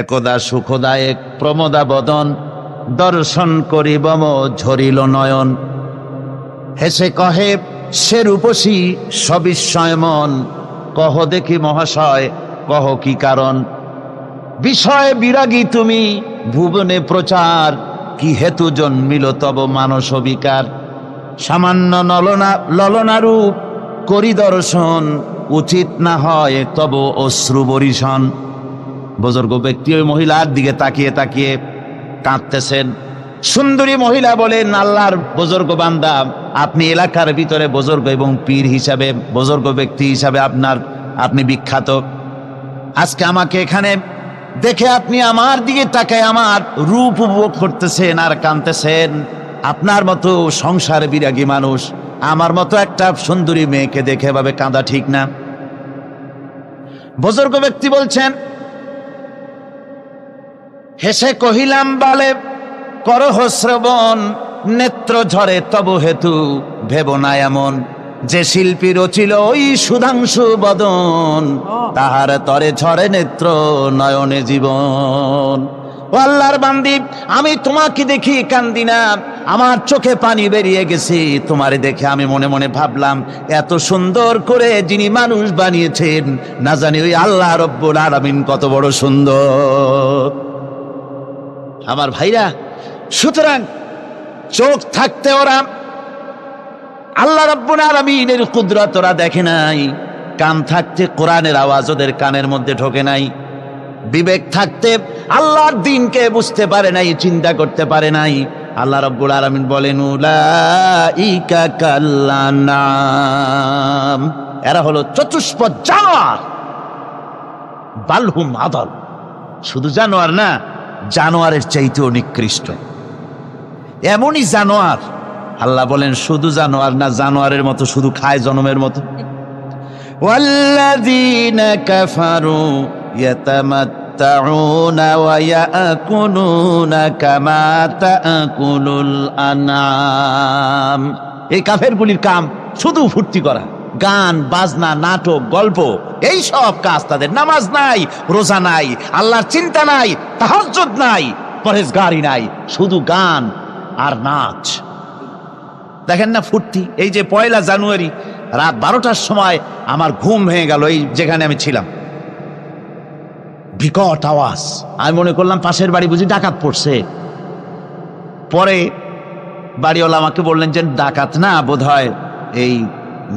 একদা সুখদায়ক প্রমোদা বদন, দর্শন করিব ঝরিল নয়ন। হেসে কহে সে রূপসী সবিস্ময় মন, কহ দেখি মহাশয় কহ কি কারণ। বিষয় বিরাগী তুমি ভুবনে প্রচার, কি হেতু জন্মিল তব মানস বিকার। সামান্য ললনা রূপ করি দর্শন, উচিত না হয় তব অশ্রু বরিশন। বুজুর্গ ব্যক্তি ওই মহিলার দিকে তাকিয়ে তাকিয়ে কাঁদতেছেন। সুন্দরী মহিলা বলেন, আল্লাহর বুজুর্গ বান্দা, আপনি এলাকার ভিতরে বুজুর্গ এবং পীর হিসাবে, বুজুর্গ ব্যক্তি হিসাবে আপনি বিখ্যাত। আজকে আমাকে এখানে দেখে আপনি আমার দিকে তাকায় আমার রূপ উপভোগ করতেছেন আর কাঁদতেছেন। আপনার মতো সংসার বিরাগী মানুষ আমার মতো একটা সুন্দরী মেয়েকে দেখে এভাবে কাঁদা ঠিক না। বুজুর্গ ব্যক্তি বলছেন, হেসে কহিলাম বালে করহ শ্রবণ, নেত্র ঝরে তব হেতু ভেব না এমন। যে শিল্পী রচিল ওই সুধাংশু বদন, তাহার তরে ঝরে নেত্র নয়নে জীবন। ও আল্লাহর বান্দি, আমি তোমাকে দেখি কান্দি না, আমার চোখে পানি বেরিয়ে গেছে। তোমারে দেখে আমি মনে মনে ভাবলাম, এত সুন্দর করে যিনি মানুষ বানিয়েছেন, না জানি ওই আল্লাহ রব্বুল আলামিন কত বড় সুন্দর। আমার ভাইরা, সুতরাং চোখ থাকতে ওরা আল্লাহ রাব্বুল আলামিনের কুদরত ওরা দেখে নাই, কান থাকতে কোরআনের আওয়াজ ওদের কানের মধ্যে ঢোকে নাই, বিবেক থাকতে আল্লাহর দ্বীনকে বুঝতে পারে নাই, চিন্তা করতে পারে নাই। আল্লাহ রাব্বুল আলামিন বলেন, উলাইকা কাল্লানাম, এরা হলো চতুষ্পদ জানোয়ার, বালহুম আদল, শুধু জানোয়ার না, জানোয়ারের চাইতেও নিকৃষ্ট। এমনই জানোয়ার, আল্লাহ বলেন শুধু জানোয়ার না, জানোয়ারের মতো শুধু খায় জনমের মতো। ওয়াল্লাযীনা কাফারু ইয়াতামাত্তাউনা ওয়া ইয়াকুলুনা কামা তাকুলুল আনআম। এই কাফেরগুলির কাম শুধু ফুর্তি করা, গান বাজনা, নাটক, গল্প, এই সব কাজ তাদের। নামাজ নাই, রোজা নাই, আল্লাহর চিন্তা নাই, তাহাজ্জুদ নাই, পরহেজগারি নাই, শুধু গান আর নাচ। দেখেন না ফুর্তি। এই যে 1 জানুয়ারি রাত 12টার সময় আমার ঘুম ভেঙে গেল, এই যেখানে আমি ছিলাম, বিকট আওয়াজ। আমি মনে করলাম পাশের বাড়ি বুঝি ডাকাত পড়ছে। পরে বাড়িওয়ালা আমাকে বললেন যে ডাকাত না, বোধহয় এই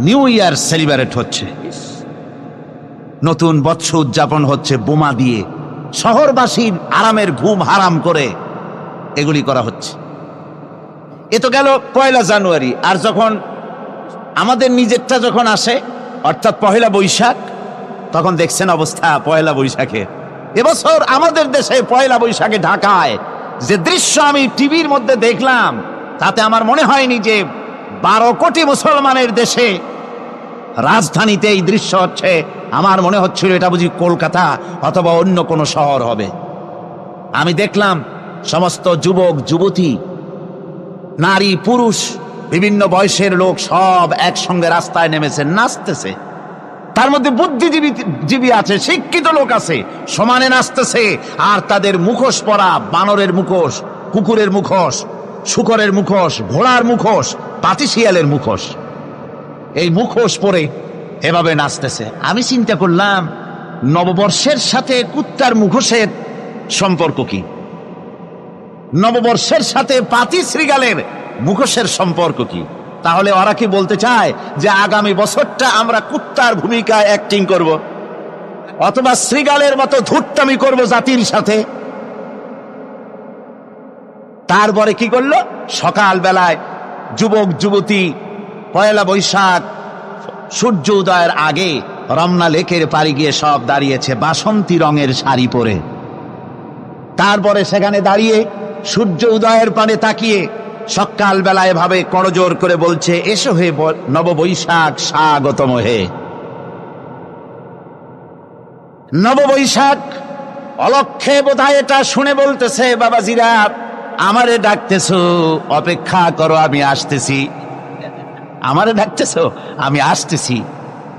নিউ ইয়ার সেলিব্রেট হচ্ছে, নতুন বৎসর উদযাপন হচ্ছে, বোমা দিয়ে শহরবাসীর আরামের ঘুম হারাম করে এগুলি করা হচ্ছে। এ তো গেল 1 জানুয়ারি। আর যখন আমাদের নিজেরটা যখন আসে, অর্থাৎ 1 বৈশাখ, তখন দেখছেন অবস্থা 1 বৈশাখে। এবছর আমাদের দেশে 1 বৈশাখে ঢাকায় যে দৃশ্য আমি টিভির মধ্যে দেখলাম, তাতে আমার মনে হয়নি যে 12 কোটি মুসলমানের দেশে রাজধানীতে এই দৃশ্য হচ্ছে। আমার মনে হচ্ছিল এটা বুঝি কলকাতা অথবা অন্য কোনো শহর হবে। আমি দেখলাম সমস্ত যুবক যুবতী, নারী পুরুষ, বিভিন্ন বয়সের লোক সব একসঙ্গে রাস্তায় নেমেছে, নাচতেছে। তার মধ্যে বুদ্ধিজীবী আছে, শিক্ষিত লোক আছে, সমানে নাচতেছে। আর তাদের মুখোশ পরা, বানরের মুখোশ, কুকুরের মুখোশ, শূকরের মুখোশ, ঘোড়ার মুখোশ, পাতিশিয়ালের মুখোশ, এই মুখোশ পরে এভাবে নাচতেছে। আমি চিন্তা করলাম, নববর্ষের সাথে কুত্তার মুখোশের সম্পর্ক কি? নববর্ষের সাথে পাতি শ্রীগালের মুখোশের সম্পর্ক কি? তাহলে ওরা কি বলতে চায় যে আগামী বছরটা আমরা কুত্তার ভূমিকায় অ্যাক্টিং করব, অথবা শ্রীগালের মতো ধূর্তামি করব জাতির সাথে? তারপরে কি করলো? সকাল বেলায় যুবক যুবতী 1 বৈশাখ সূর্য উদয়ের আগে রমনা লেকের পাড়ি গিয়ে সব দাঁড়িয়েছে বাসন্তী রঙের শাড়ি পরে। তারপরে সেখানে দাঁড়িয়ে সূর্য উদয়ের পানে তাকিয়ে সকাল বেলায় ভাবে করজোর করে বলছে, এসো হে নববৈশাখ স্বাগতম হে। নববৈশাখ অলক্ষে বোধহয় এটা শুনে বলতেছে, বাবাজিরা আমারে ডাকতেছো, অপেক্ষা করো, আমি আসতেছি। আমারে ডাকতেছো, আমি আসতেছি,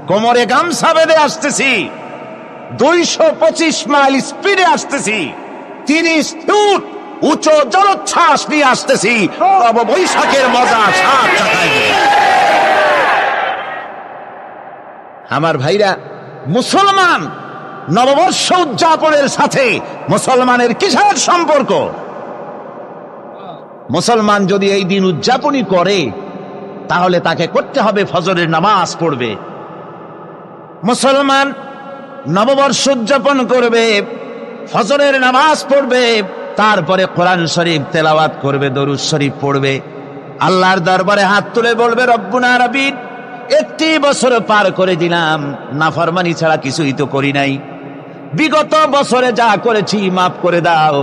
কোমরে গামছা বেঁধে আসতেছি। 225 মাইল স্পিডে আসতেছি, 30 ফুট উঁচু জলোচ্ছ্বাস নিয়ে আসতেছি, বৈশাখের মজা সাত চাকায় নিয়ে। আমার ভাইরা, মুসলমান নববর্ষ উদযাপনের সাথে মুসলমানের কিসের সম্পর্ক? মুসলমান যদি এই দিন উদযাপনই করে তাহলে তাকে করতে হবে ফজরের নামাজ পড়বে। মুসলমান নববর্ষ উদযাপন করবে, ফজরের নামাজ পড়বে, তারপরে কোরআন শরীফ তেলাওয়াত করবে, দরুদ শরীফ পড়বে, আল্লাহর দরবারে হাত তুলে বলবে, রব্বুনা রাব্বিন, 1 বছর পার করে দিলাম, নাফরমানি ছাড়া কিছুই তো করি নাই, বিগত বছরে যা করেছি মাফ করে দাও,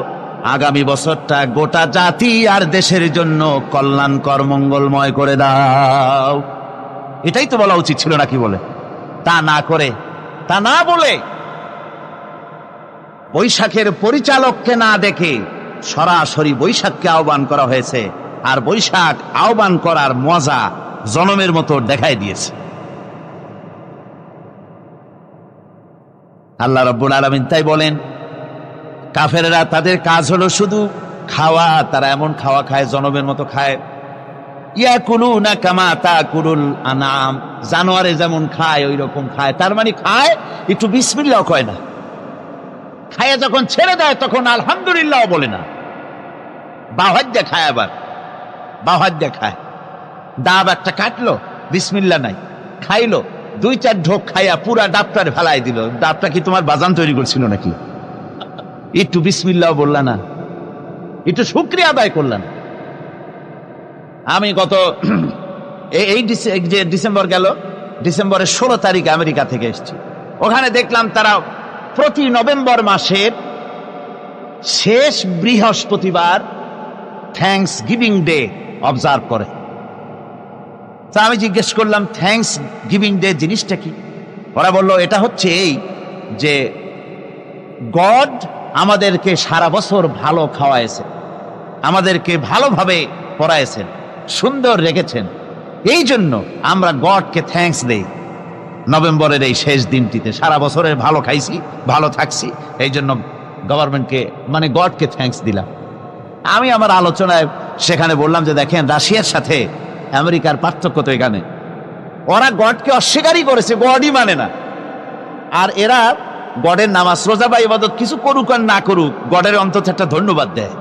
আগামী বছরটা গোটা জাতি আর দেশের জন্য কল্যাণকর মঙ্গলময় করে দাও। এটাই তো বলা উচিত ছিল নাকি? বলে তা না করে, তা না বলে, বৈশাখের পরিচালককে না দেখে সরাসরি বৈশাখকে আহ্বান করা হয়েছে, আর বৈশাখ আহ্বান করার মজা জনমের মতো দেখাই দিয়েছে। আল্লাহ রাব্বুল আলামিন তাই বলেন, কাফেররা তাদের কাজ হলো শুধু খাওয়া, তারা এমন খাওয়া খায় জনমের মতো খায়, ইয়াকুলুনা কামা তাকুলুল আনাম, জানোয়ারে যেমন খায় ওই রকম খায়। তার মানে খায়, একটু বিসমিল্লাহ কয় না, খায় যখন ছেড়ে দেয় তখন আলহামদুলিল্লাহ বলে না, বাহাদ্দা খায়, আবার বাহাদ্দা খায়, ডাব একটা কাটলো, বিসমিল্লাহ নাই, খাইলো, 2-4 ঢোক খাইয়া পুরা ডাবটার ফেলাই দিল। ডাবটা কি তোমার বাজান তৈরি করছিল নাকি? একটু বিসমিল্লাহ বললা না, একটু শুকরিয়া আদায় করলাম। আমি গত এই যে ডিসেম্বর গেল, ডিসেম্বরের 16 তারিখে আমেরিকা থেকে এসেছি। ওখানে দেখলাম তারা প্রতি নভেম্বর মাসের শেষ বৃহস্পতিবার থ্যাঙ্কস গিভিং ডে অবজার্ভ করে। তা আমি জিজ্ঞেস করলাম, থ্যাঙ্কস গিভিং ডে জিনিসটা কি? ওরা বলল, এটা হচ্ছে এই যে গড আমাদেরকে সারা বছর ভালো খাওয়াইছেন, আমাদেরকে ভালোভাবে পড়াইছেন, সুন্দর রেখেছেন, এই জন্য আমরা গডকে থ্যাঙ্কস দেই নভেম্বরের এই শেষ দিনটিতে। সারা বছরের ভালো খাইছি, ভালো থাকছি, এই জন্য গভর্নমেন্টকে মানে গডকে থ্যাঙ্কস দিলাম। আমি আমার আলোচনায় সেখানে বললাম যে দেখেন, রাশিয়ার সাথে আমেরিকার পার্থক্য তো এখানে, ওরা গডকে অস্বীকারই করেছে, গডই মানে না, আর এরা গডের নামাজ রোজা বা ইবাদত কিছু করুক আর না করুক, গডের অন্তত একটা ধন্যবাদ দেয়।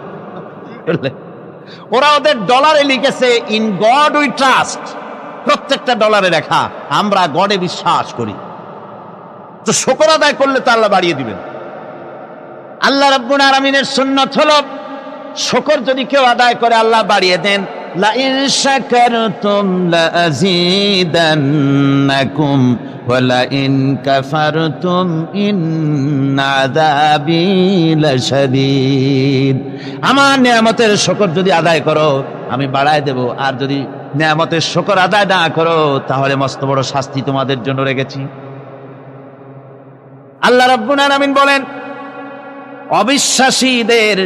ওরা ওদের ডলারে লিখেছে, ইন গড উই ট্রাস্ট, প্রত্যেকটা ডলারে লেখা আমরা গডে বিশ্বাস করি। তো শুকর আদায় করলে তো আল্লাহ বাড়িয়ে দিবেন। আল্লাহ রাব্বুল আলামিনের সুন্নাত হলো, শুকর যদি কেউ আদায় করে আল্লাহ বাড়িয়ে দেন। লা ইন শাকারতুম লা আযীদান্নাকুম ওয়া লা ইন কাফারতুম ইন্না আযাবী লাশাদীদ। আমার নিয়ামতের শুকর যদি আদায় করো আমি বাড়ায় দেব, আর যদি নিয়ামতের শুকর আদায় না করো তাহলে মস্ত বড় শাস্তি তোমাদের জন্য রেখেছি। আল্লাহ রাব্বুল আলামিন বলেন, অবিশ্বাসীদের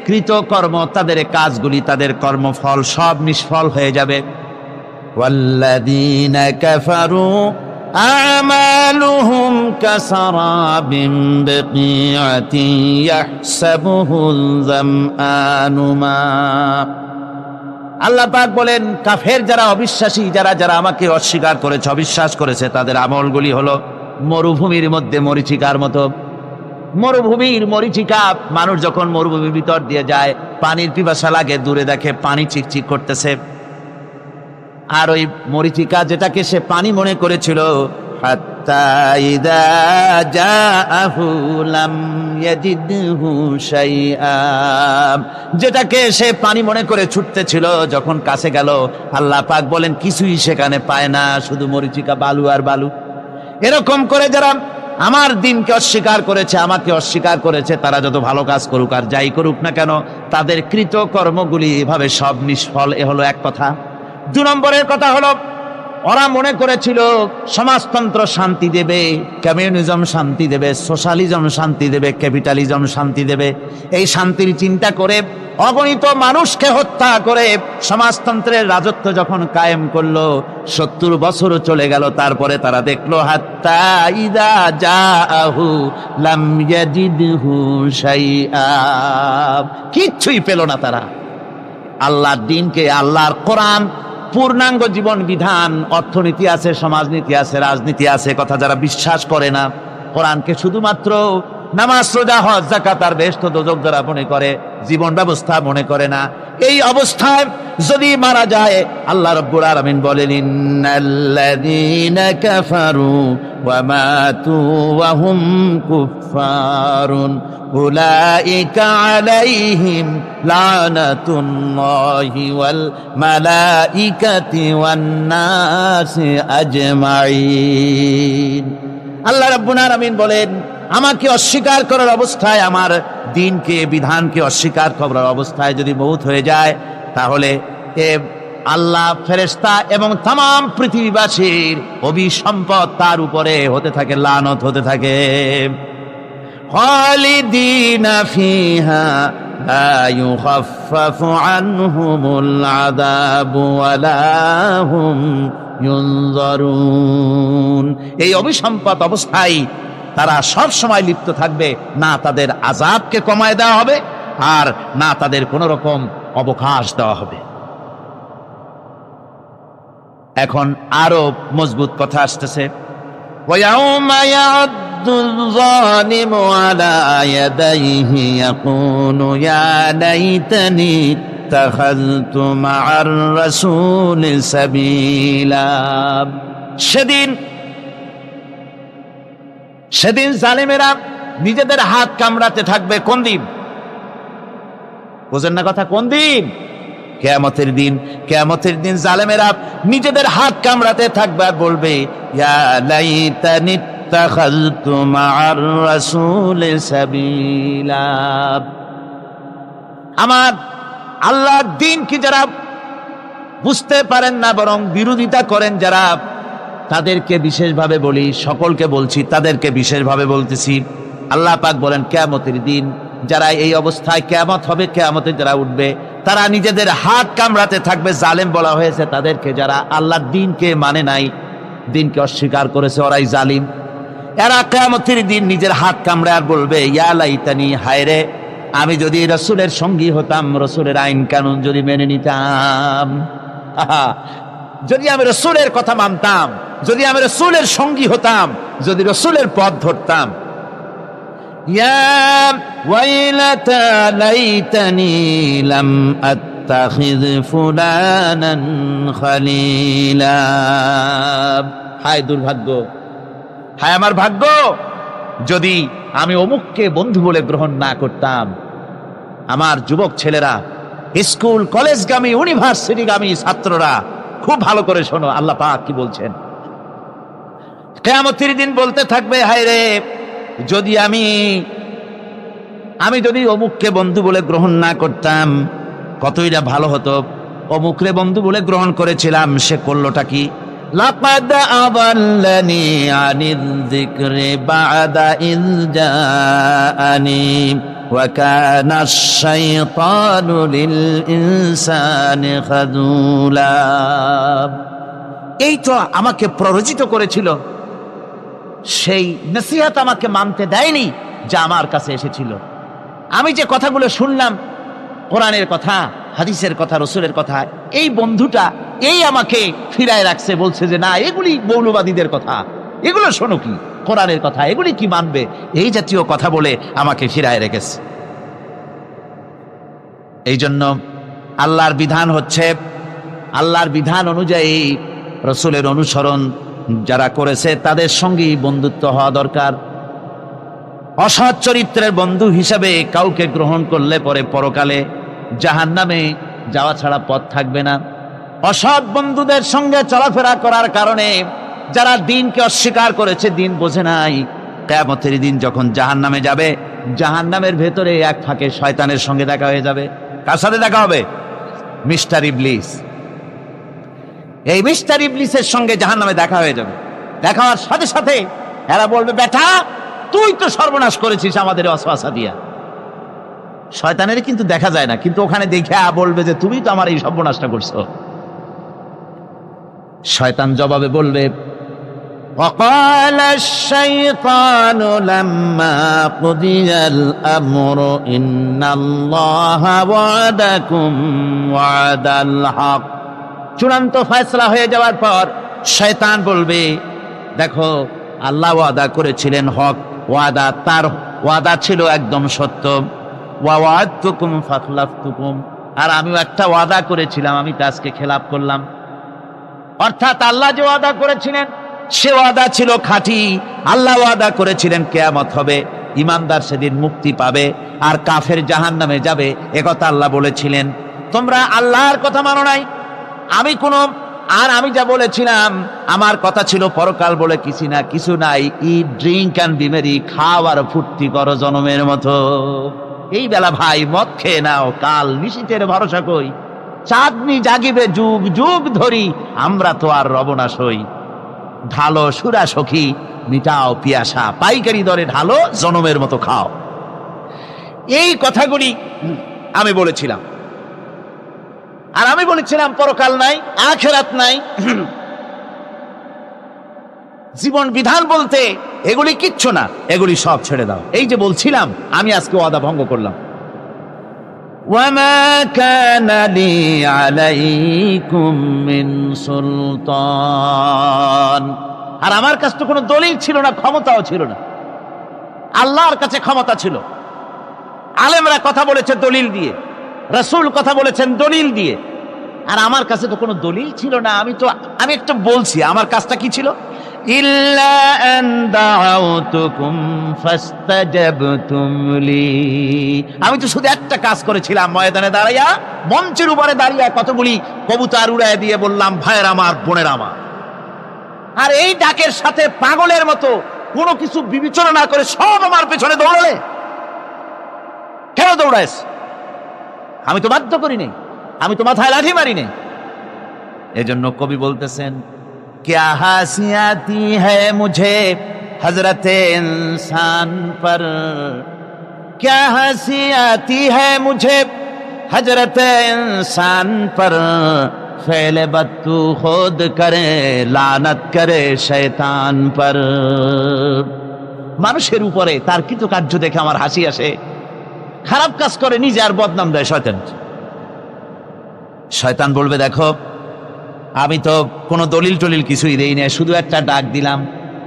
কৃতকর্ম, তাদের কাজগুলি, তাদের কর্মফল সব নিষ্ফল হয়ে যাবে। ওয়াল্লাযীনা কাফারু আমালুহুম কাসারাবিন বিকিআতিন ইয়াহসাবুহুল যামআনু মা। আল্লাহ পাক বলেন, কাফের যারা, অবিশ্বাসী যারা, যারা আমাকে অস্বীকার করেছে, অবিশ্বাস করেছে, তাদের আমলগুলি হলো মরুভূমির মধ্যে মরীচিকার মতো। মরুভূমির মরীচিকা, মানুষ যখন মরুভূমির ভিতর দিয়ে যায়, পানির পিপাসা লাগে, দূরে দেখে পানি চিকচিক করতেছে, আর ওই মরীচিকা যেটাকে সে পানি মনে করেছিল, হাত্তা ইযা জাআহু লাম ইয়াজিদহু শাইআ, যেটাকে সে পানি মনে করে ছুটতেছিল, যখন কাছে গেল আল্লাহ পাক বলেন কিছুই সেখানে পায় না, শুধু মরীচিকা, বালু আর বালু। এরকম করে যারা আমার দিনকে অস্বীকার করেছে, আমাকে অস্বীকার করেছে, তারা যত ভালো কাজ করুক আর যাই করুক না কেন, তাদের কৃত কর্মগুলি এভাবে সব নিষ্ফল। এ হলো এক কথা। 2 নম্বরের কথা হলো, ওরা মনে করেছিল সমাজতন্ত্র শান্তি দেবে, কমিউনিজম শান্তি দেবে, সোশ্যালিজম শান্তি দেবে, ক্যাপিটালিজম শান্তি দেবে। এই শান্তির চিন্তা করে অগণিত মানুষকে হত্যা করে সমাজতন্ত্রের রাজত্ব যখন কায়েম করলো, 70 বছর চলে গেল, তারপরে তারা দেখলো হাত্তা ইদা জাআহু লাম ইয়াজিদহু শাইআ, কিচ্ছুই পেল না তারা। আল্লাহর দ্বীনকে, আল্লাহর কোরআন, পূর্ণাঙ্গ জীবন বিধান, অর্থনীতি আছে, সমাজনীতি আছে, রাজনীতি আছে, কথা যারা বিশ্বাস করে না, কোরআনকে শুধুমাত্র নামাজ, রোজা, হজ, যাকাত আর বেহেশত দোজখ যারা মনে করে, জীবন ব্যবস্থা মনে করে না, এই অবস্থায় যদি মারা যায়, আল্লাহ রাব্বুল আলামিন বলেন ইন্নাল্লাযীনা কাফারু ওয়া মাতু ওয়া হুম কুফফারুন উলাইকা আলাইহিম লানাতুল্লাহি ওয়াল মালাইকাতি ওয়ান নাসি আজমাইন। আল্লাহ রাব্বুল আলামিন বলেন, আমাকে অস্বীকার করার অবস্থায়, আমার দ্বীনকে, বিধানকে অস্বীকার করার অবস্থায় যদি মউত হয়ে যায়, তাহলে আল্লাহ, ফেরেশতা এবং তামাম পৃথিবীবাসীর অভিসম্পদ তার উপরে হতে থাকে, লানত হতে থাকে। খালিদিনা ফিহা লা ইউখাফফাফু আনহুমুল আযাবু ওয়া লা হুম ইউনজারুন। এই অভিসম্পদ অবস্থায় তারা সব সময় লিপ্ত থাকবে, না তাদের আযাবকে কমায় দেওয়া হবে আর না তাদের কোন রকম অবকাশ দেওয়া হবে। এখন আরো মজবুত কথা আসতেছে, ওয়ায়াউমা ইয়া'দ্দুল যালিমু আলা ইয়াদাইহি ইয়াকুলু ইয়া লাইতানি ইত্তাখাযতু মা'আর রাসূলি সাবিলা। সেদিন জালেমেরা নিজেদের হাত কামড়াতে থাকবে। কোন দিন? বুঝেন না কথা? কোন দিন? কিয়ামতের দিন। কিয়ামতের দিন জালেমেরা নিজেদের হাত কামড়াতে থাকবে আর বলবে, ইয়া লাইতানি ইত্তাখাযতু মা'আর রাসূলি সাবিলা। আমার আল্লাহর দ্বীন কি যারা বুঝতে পারেন না, বরং বিরোধিতা করেন যারা, তাদেরকে বিশেষভাবে বলি, সকলকে বলছি, তাদেরকে বিশেষভাবে বলতেছি। আল্লাহ পাক বলেন, কিয়ামতের দিন যারা এই অবস্থায়, কিয়ামত হবে, কিয়ামতে যারা উঠবে, তারা নিজেদের হাত কামড়াতে থাকবে। জালেম বলা হয়েছে তাদেরকে, যারা আল্লাহর দ্বীনকে মানে নাই, দ্বীনকে অস্বীকার করেছে, ওরাই জালিম। এরা কিয়ামতের দিন নিজের হাত কামড়ে আর বলবে, ইয়া লাইতানি, হায় রে, আমি যদি রাসূলের সঙ্গী হতাম, রাসূলের আইন কানুন যদি মেনে নিতাম, যদি আমি রাসূলের কথা মানতাম, যদি আমি রাসূলের সঙ্গী হতাম, যদি রাসূলের পথ ধরতাম। ইয়া ওয়াইলাতা লাইতানি লাম আত্তাখিয ফুলানান খালিলা। হায় দুর্ভাগ্য, হায় আমার ভাগ্য, যদি আমি অমুককে বন্ধু বলে গ্রহণ না করতাম। আমার যুবক ছেলেরা, স্কুল কলেজগামী, ইউনিভার্সিটিগামী ছাত্ররা, খুব ভালো করে শোনো, আল্লাহ পাক কি বলছেন। কিয়ামতের দিন বলতে থাকবে, হায় রে, যদি আমি যদি অমুককে বন্ধু বলে গ্রহণ না করতাম, কতই না ভালো হতো। অমুকরে বন্ধু বলে গ্রহণ করেছিলাম, সে করলোটা কি? লাকাদ আদাল্লানি আনিয যিকরি বা'দা ইয জাআনি ওয়া কানা আশ-শাইতানু লিল ইনসানি খাযুলা। এই তো আমাকে প্ররোচিত করেছিল, সেই নসিহত আমাকে মানতে দেয়নি যা আমার কাছে এসেছিল। আমি যে কথাগুলো শুনলাম, কোরআনের কথা, হাদিসের কথা, রাসূলের কথা, এই বন্ধুটা এই আমাকে ফিরায় রাখছে, বলছে যে না, এগুলি মৌলবাদীদের কথা, এগুলো শোনো কি, কোরআনের কথা, এগুলি কি মানবে, এই জাতীয় কথা বলে আমাকে ফিরায় রেখেছে। এই জন্য আল্লাহর বিধান হচ্ছে, আল্লাহর বিধান অনুযায়ী রাসূলের অনুসরণ যারা করেছে তাদের সঙ্গেই বন্ধুত্ব হওয়া দরকার। অসৎ চরিত্রের বন্ধু হিসাবে কাউকে গ্রহণ করলে পরে পরকালে জাহান্নামে যাওয়া ছাড়া পথ থাকবে না। অসৎ বন্ধুদের সঙ্গে চলাফেরা করার কারণে যারা দ্বীনকে অস্বীকার করেছে, দ্বীন বোঝে নাই, কিয়ামতের দিন যখন জাহান্নামে যাবে, জাহান্নামের ভেতরে এক ফাঁকে শয়তানের সঙ্গে দেখা হয়ে যাবে। কার সাথে দেখা হবে? মিস্টার ইবলিস। এই মিস্টার ইবলিসের সঙ্গে জাহান্নামে দেখা হয়ে যাবে। দেখা হওয়ার সাথে সাথে এরা বলবে, বেটা তুই তো সর্বনাশ করেছিস আমাদের ওয়াসওয়াসা দিয়া, শয়তানের কিন্তু দেখা যায় না, কিন্তু ওখানে দেখে বলবে যে তুমি তো আমার এই সর্বনাশটা করছো। শয়তান জবাবে বলবে, وقال الشيطان لما قضي الأمر إن الله وعدكم وعد الحق। চূড়ান্ত ফয়সালা হয়ে যাওয়ার পর শয়তান বলবে, দেখো আল্লাহ ওয়াদা করেছিলেন হক ওয়াদা, তার ওয়াদা ছিল একদম সত্য। ওয়া ওয়া'আদতুকুম ফাখলাফতুকুম, আর আমিও একটা ওয়াদা করেছিলাম, আমি তা আজকে খেলাপ করলাম। অর্থাৎ আল্লাহ যে ওয়াদা করেছিলেন সে ওয়াদা ছিল খাঁটি। আল্লাহ ওয়াদা করেছিলেন কিয়ামত হবে, ঈমানদার সেদিন মুক্তি পাবে, আর কাফের জাহান্নামে যাবে, একথা আল্লাহ বলেছিলেন। তোমরা আল্লাহর কথা মানো নাই, আমি যা বলেছিলাম, আমার কথা ছিল পরকাল বলে কিছু নাই। ইট, ড্রিঙ্ক অ্যান্ড বি মেরি, খাও আর ফুর্তি করো জনমের মতো। এই বেলা ভাই মদ খেয়ে নাও, কাল নিশীথের ভরসা কই, চাঁদনি জাগিবে যুগ যুগ ধরি, আমরা তো আর রব না সই। ঢালো সুরা সখী, মিটাও পিয়াসা, পাইকারি দরে ঢালো, জনমের মতো খাও। এই কথাগুলি আমি বলেছিলাম। আর আমি বলেছিলাম পরকাল নাই, আখিরাত নাই, জীবন বিধান বলতে এগুলি কিচ্ছু না, এগুলি সব ছেড়ে দাও। এই যে বলছিলাম, আমি আজকে ওয়াদা ভঙ্গ করলাম। وَمَا كَانَ لِي عَلَيْكُمْ مِنْ سُلْطَانٍ, আর আমার কাছে তো কোনো দলিল ছিল না, ক্ষমতাও ছিল না। আল্লাহর কাছে ক্ষমতা ছিল। আলেমরা কথা বলেছে দলিল দিয়ে, রাসূল কথা বলেছেন দলিল দিয়ে, আর আমার কাছে তো কোনো দলিল ছিল না। আমি একটা বলছি, আমার কাজটা কি ছিল? ইল্লা আন দাউতুকুম ফাস্তাজাবতুম লি, আমি তো শুধু একটা কাজ করেছিলাম, ময়দানে দাঁড়াইয়া, মঞ্চের উপরে দাঁড়িয়ে কতগুলি কবুতর উড়ায় দিয়ে বললাম, ভাইয়ের আমার, বোনের আমার। আর এই ডাকের সাথে পাগলের মতো কোনো কিছু বিবেচনা না করে সব আমার পেছনে দৌড়ালে। কেন দৌড়াইস? আমি তো বাধ্য করি নাই, আমি তো মাথায় লাঠি মারি নাই। এজন্য কবি বলতেছেন, क्या हासियाती है मुझे हजरत इंसान पर, क्या हंसी है मुझे हजरत इंसान पर, फेल बत्तू खुद करे लानत करे शैतान पर। মানুষের উপরে তার কৃতকার্য দেখে আমার হাসি আসে, খারাপ কাজ করে নিজে আর বদনাম দেয় শয়তান। শয়তান বলবে, দেখো আমি তো কোনো দলিল টলিল কিছুই দেই না, শুধু একটা ডাক দিলাম,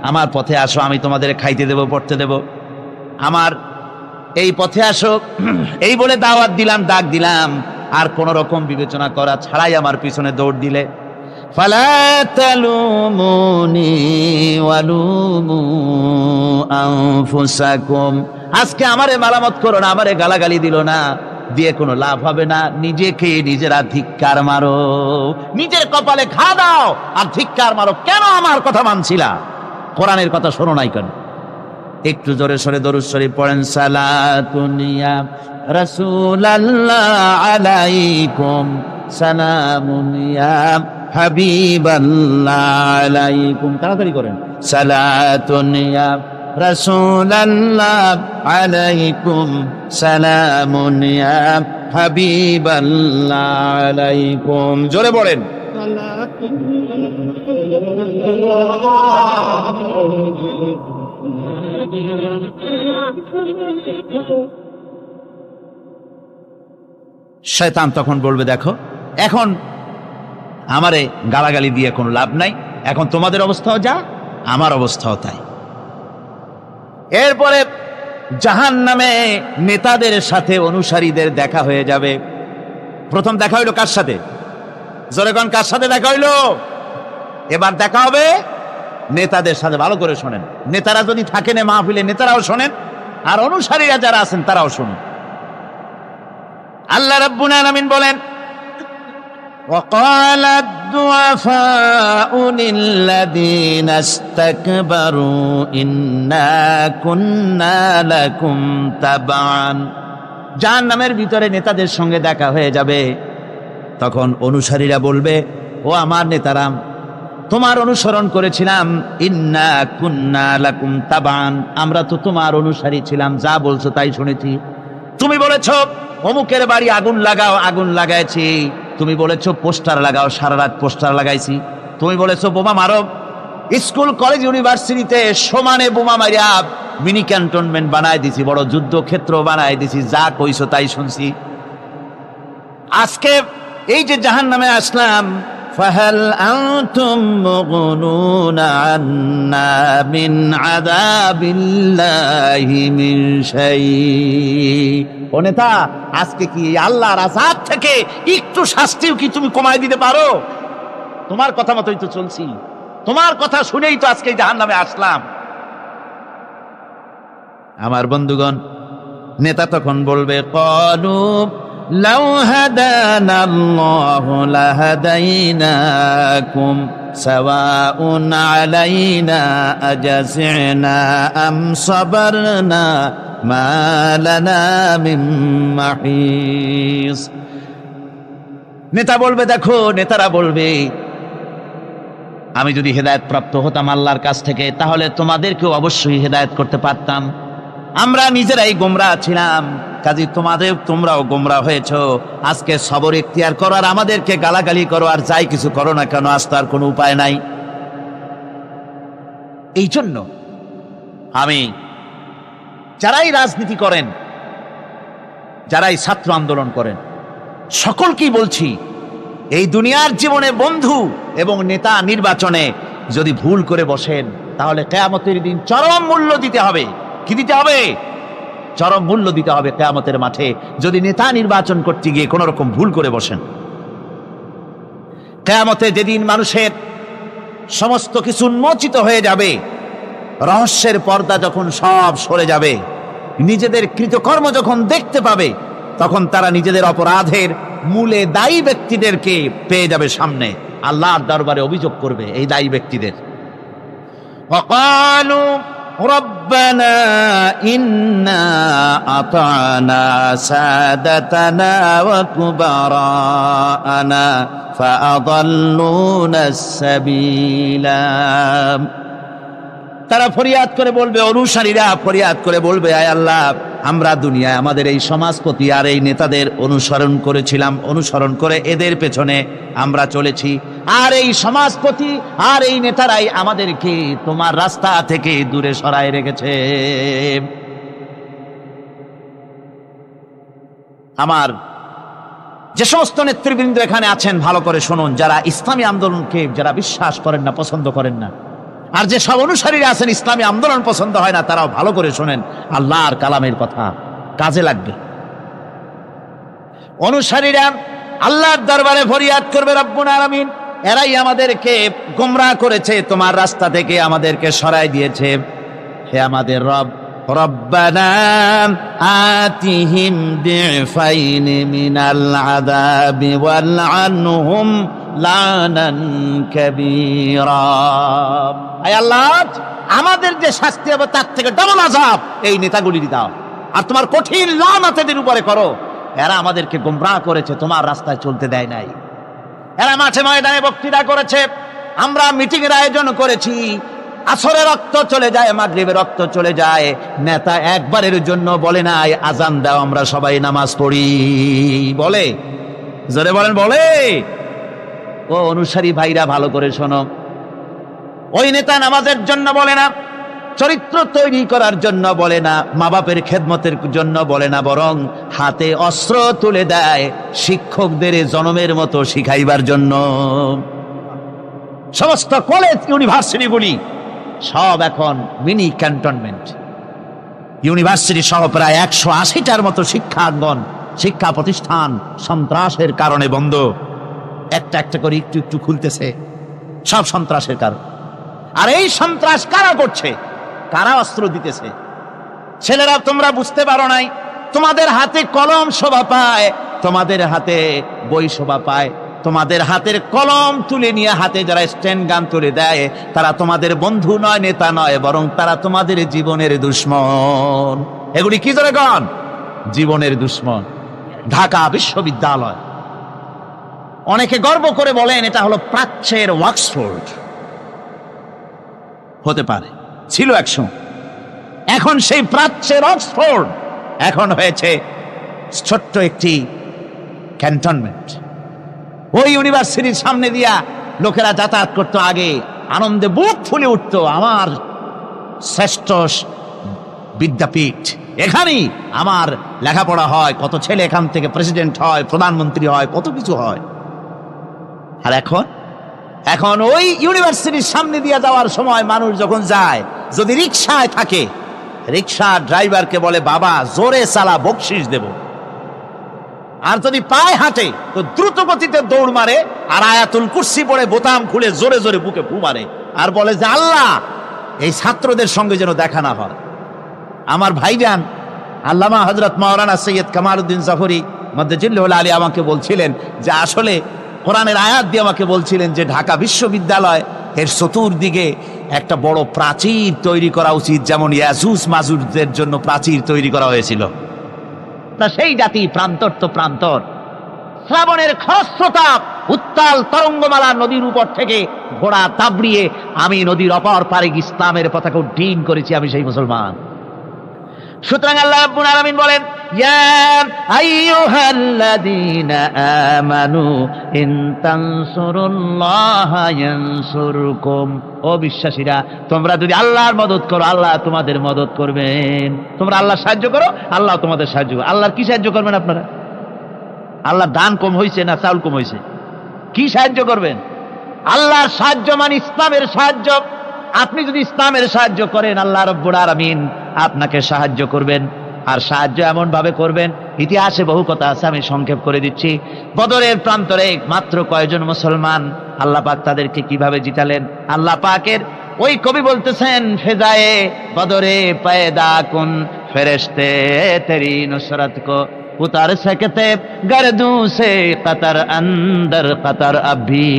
আমার পথে আসো, আমি তোমাদের খাইতে দেব, পড়তে দেব, আমার এই পথে আসো, এই বলে দাওয়াত দিলাম, ডাক দিলাম, আর কোন রকম বিবেচনা করা ছাড়াই আমার পিছনে দৌড় দিলে। ফালা তালুমুনি ওয়ালুমু আনফুসাকুম, আজকে আমারে মালামত করো না, আমারে গালাগালি দিল না, দিয়ে কোনো লাভ হবে না। নিজেকে নিজেরা ধিক্কার মারো, নিজের কপালে ঘা দাও আর ধিক্কার মারো। কেন আমার কথা মানছিলা? কোরআনের কথা শোনো নাই কেন? একটু জোরে সরে দরুদ শরীফ পড়েন। সালাতুন ইয়া রাসূলুল্লাহ আলাইকুম, সালামুন ইয়া হাবিবাল্লাহ আলাইকুম। তাড়াতাড়ি করেন। সালাতুন ইয়া রাসূলুল্লাহ আলাইকুম, সালামুন ইয়া হাবিবাল্লাহ আলাইকুম। জোরে বলেন। শয়তান তখন বলবে, দেখো এখন আমারে গালাগালি দিয়ে কোনো লাভ নাই, এখন তোমাদের অবস্থাও যা, আমার অবস্থাও তাই। এরপরে জাহান্নামে নেতাদের সাথে অনুসারীদের দেখা হয়ে যাবে। প্রথম দেখা হইলো কার সাথে? জোরে কোন, কার সাথে দেখা হইলো? এবার দেখা হবে নেতাদের সাথে। ভালো করে শোনেন, নেতারা যদি থাকেন মাহফিলে, নেতারাও শোনেন, আর অনুসারীরা যারা আছেন তারাও শুনুন। আল্লাহ রাব্বুল আলামিন বলেন, وقال الضعفاء للذين استكبروا إنا كنا لكم تبعا। জাহান্নামের ভিতরে নেতাদের সঙ্গে দেখা হয়ে যাবে। তখন অনুসারীরা বলবে, ও আমার নেতারা, তোমার অনুসরণ করেছিলাম। ইন্না কুন্না লাকুম তাবান, আমরা তো তোমার অনুসারী ছিলাম, যা বলছো তাই শুনেছি। তুমি বলেছো অমুকের বাড়ি আগুন লাগাও, আগুন লাগাইছি। তুমি বলেছো পোস্টার লাগাও, সারা রাত পোস্টার লাগাইছি। তুমি বলেছো বোমা মারো, স্কুল কলেজ ইউনিভার্সিটিতে সমানে বোমা মারিয়া মিনি ক্যান্টনমেন্ট বানায় দিছি, বড় যুদ্ধক্ষেত্র বানায় দিছি। যা কইছো তাই শুনছি। আজকে এই যে জাহান্নামে আসলাম, ফাহাল আনতুম মুগনুনা আন্না মিন আযাবিল্লাহি মিন শাই। ও নেতা, আজকে কি আল্লাহর আযাব থেকে একটু শাস্তিও কি তুমি কমায় দিতে পারো? তোমার কথা মতোই তো চলছি, তোমার কথা শুনেই তো আজকে জাহান্নামে আসলাম। আমার বন্ধুগণ, নেতা তখন বলবে ক্বালু লাউ হাদানাল্লাহু লাহাদাইনাকুম সাওয়াউন আলাইনা আজাসিনা আম সাবারনা মা লানা মিন মাহিস। নেতা বলবে, দেখো, নেতারা বলবে আমি যদি হেদায়েত প্রাপ্ত হতাম আল্লাহর কাছ থেকে, তাহলে তোমাদেরকেও অবশ্যই হেদায়েত করতে পারতাম। আমরা নিজেরাই গোমরাহ ছিলাম, কাজী তোমরাও গোমরাহ হয়েছো। আজকে সবর ইখতিয়ার করো আর আমাদেরকে গালাগালি করো, আর যাই কিছু করো না কেন, আজ তার কোনো উপায় নাই। এই জন্য আমি যারাই রাজনীতি করেন, যারাই ছাত্র আন্দোলন করেন, সকলকেই বলছি, এই দুনিয়ার জীবনে বন্ধু এবং নেতা নির্বাচনে যদি ভুল করে বসেন, তাহলে কিয়ামতের দিন চরম মূল্য দিতে হবে। কি দিতে হবে? চরম মূল্য দিতে হবে কিয়ামতের মাঠে, যদি নেতা নির্বাচন করতে গিয়ে কোন রকম ভুল করে বসেন। কিয়ামতে যেদিন মানুষের সমস্ত কিছু উন্মোচিত হয়ে যাবে, রহস্যের পর্দা যখন সব সরে যাবে, নিজেদের কৃতকর্ম যখন দেখতে পাবে, তখন তারা নিজেদের অপরাধের মূলে দায়ী ব্যক্তিদেরকে পেয়ে যাবে সামনে, আল্লাহর দরবারে অভিযোগ করবে এই দায়ী ব্যক্তিদের। ওয়াকালু রব্বানা ইন্না আতানা সাদাতানা ওয়া কুবারানা ফাআদাল্লুনাস সাবিলা। তারা ফরিয়াদ করে বলবে, অনুসারীরা ফরিয়াদ করে বলবে, আয় আল্লাহ, আমরা দুনিয়ায় আমাদের এই সমাজপতি আর এই নেতাদের অনুসরণ করেছিলাম, অনুসরণ করে এদের পেছনে আমরা চলেছি, আর এই সমাজপতি আর এই নেতারাই আমাদেরকে তোমার রাস্তা থেকে দূরে সরায় রেখেছে। আমার যে সমস্ত নেতৃবৃন্দ এখানে আছেন, ভালো করে শুনুন, যারা ইসলামী আন্দোলনকে যারা বিশ্বাস করেন না, পছন্দ করেন না, আর যে সব অনুসারীরা আছেন ইসলামী আন্দোলন পছন্দ হয় না, তারাও ভালো করে শোনেন, আল্লাহর কালামের কথা কাজে লাগবে। অনুসারীরা আল্লাহর দরবারে ফরিয়াদ করবে, রব্বুল আলামিন, এরাই আমাদেরকে গোমরাহ করেছে, তোমার রাস্তা থেকে আমাদেরকে সরাই দিয়েছে। হে আমাদের রব, রব্বানা আতিহিম দিফাইনি মিনাল আযাবি ওয়াল আনহুম লানান কাবীরা। আয় আল্লাহ, আমাদের যে শাস্তি হবে তার থেকে ডবল আযাব এই নেতাগুলি দাও, আর তোমার কঠিন লানত এদের উপরে করো। এরা আমাদেরকে গোমরাহ করেছে, তোমার রাস্তায় চলতে দেয় নাই। এরা মাঠে ময়দানে বক্তৃতা করেছে, আমরা মিটিং এর আয়োজন করেছি, আসরে রক্ত চলে যায়, মাগরিবে রক্ত চলে যায়, নেতা একবারের জন্য বলে নাই আজান দাও আমরা সবাই নামাজ পড়ি। বলে? জোরে বলেন, বলে? ও অনুসারী ভাইরা, ভালো করে শোনো, ওই নেতা নামাজের জন্য বলে না, চরিত্র তৈরি করার জন্য বলে না, মা বাপের খেদমতের জন্য বলে না, বরং হাতে অস্ত্র তুলে দেয় শিক্ষকদের জনমের মতো শিখাইবার জন্য। সমস্ত কলেজ ইউনিভার্সিটিগুলি সব এখন মিনি ক্যান্টনমেন্ট। ইউনিভার্সিটি সহ প্রায় 180টার মতো শিক্ষাঙ্গন, শিক্ষা প্রতিষ্ঠান সন্ত্রাসের কারণে বন্ধ। একটা একটা করে একটু একটু খুলতেছে, সব সন্ত্রাসের কারণ। আর এই সন্ত্রাস কারা করছে? কারা অস্ত্র দিতেছে? ছেলেরা, তোমরা বুঝতে পারো নাই, তোমাদের হাতে কলম শোভা পায়, তোমাদের হাতে বই শোভা পায়, তোমাদের হাতের কলম তুলে নিয়ে হাতে যারা স্ট্যান্ড গান তুলে দেয়, তারা তোমাদের বন্ধু নয়, নেতা নয়, বরং তারা তোমাদের জীবনের দুশ্মন। এগুলি কি ধরে গণ? জীবনের দুশ্মন। ঢাকা বিশ্ববিদ্যালয়, অনেকে গর্ব করে বলেন এটা হলো প্রাচ্যের অক্সফোর্ড। হতে পারে, ছিল একসময়। এখন সেই প্রাচ্যের অক্সফোর্ড এখন হয়েছে ছোট্ট একটি ক্যান্টনমেন্ট। ওই ইউনিভার্সিটির সামনে দিয়া লোকেরা যাতায়াত করতো, আগে আনন্দে বুক ফুলে উঠতো, আমার শ্রেষ্ঠ বিদ্যাপীঠ, এখানেই আমার লেখাপড়া হয়, কত ছেলে এখান থেকে প্রেসিডেন্ট হয়, প্রধানমন্ত্রী হয়, কত কিছু হয়। আর এখন ওই ইউনিভার্সিটির সামনে দিয়ে যাওয়ার সময় মানুষ যখন যায়, যদি রিক্সায় থাকে, রিক্সা ড্রাইভারকে বলে বাবা জোরে চালা, বকশিস দেব। আর যদি পায়ে হাঁটে তো দ্রুত গতিতে দৌড় মারে, আর আয়াতুল কুরসি পড়ে বোতাম খুলে জোরে জোরে বুকে ফু মারে, আর বলে যে আল্লাহ এই ছাত্রদের সঙ্গে যেন দেখা না হয়। আমার ভাইজান আল্লামা হযরত মাওলানা সৈয়দ কামালউদ্দিন জাফরি মাদ্দাজিল্লাহুল আলী আমাকে বলছিলেন যে আসলে কোরআনের আয়াত দিয়ে আমাকে বলছিলেন যে ঢাকা বিশ্ববিদ্যালয় এর চতুর্দিকে একটা বড় প্রাচীর তৈরি করা উচিত, যেমন ইয়াজুজ মাজুজদের জন্য প্রাচীর তৈরি করা হয়েছিল। তা সেই জাতি প্রান্তর তো প্রান্তর, শ্রাবণের খরস্রোতা উত্তাল তরঙ্গমালা নদীর উপর থেকে ঘোড়া তাবড়িয়ে আমি নদীর অপর পারে ইসলামের পতাকা উড্ডীন করেছি, আমি সেই মুসলমান। সুতরাং আল্লাহ রাব্বুল আলামিন বলেন, ইয়া আইয়ুহাল্লাযীনা আমানু ইন তানসুরুল্লাহা ইয়ানসুরকুম, ও বিশ্বাসীরা তোমরা যদি আল্লাহর মদদ করো আল্লাহ তোমাদের মদদ করবেন। তোমরা আল্লাহর সাহায্য করো, আল্লাহ তোমাদের সাহায্য করবে। আল্লাহর কি সাহায্য করবেন আপনারা? আল্লাহর দান কম হয়েছে না চাউল কম হয়েছে? কি সাহায্য করবেন? আল্লাহর সাহায্য মানে ইসলামের সাহায্য। আপনি যদি ইসলামের সাহায্য করেন, আল্লাহ রাব্বুল আলামিন আপনাকে সাহায্য করবেন। আর সাহায্য এমন ভাবে করবেন, ইতিহাসে বহু কথা আছে, আমি সংক্ষেপ করে দিচ্ছি। বদরের প্রান্তরে মাত্র কয়েকজন মুসলমান, আল্লাহ পাক তাদেরকে কিভাবে জিতালেন। আল্লাহ পাকের ওই কবি বলতেছেন, ফেজায়ে বদরে পয়দা কুন ফেরেশতে তেরি নুসরত কো उतर सकते गर्दू से कतर अंदर कतर अभी।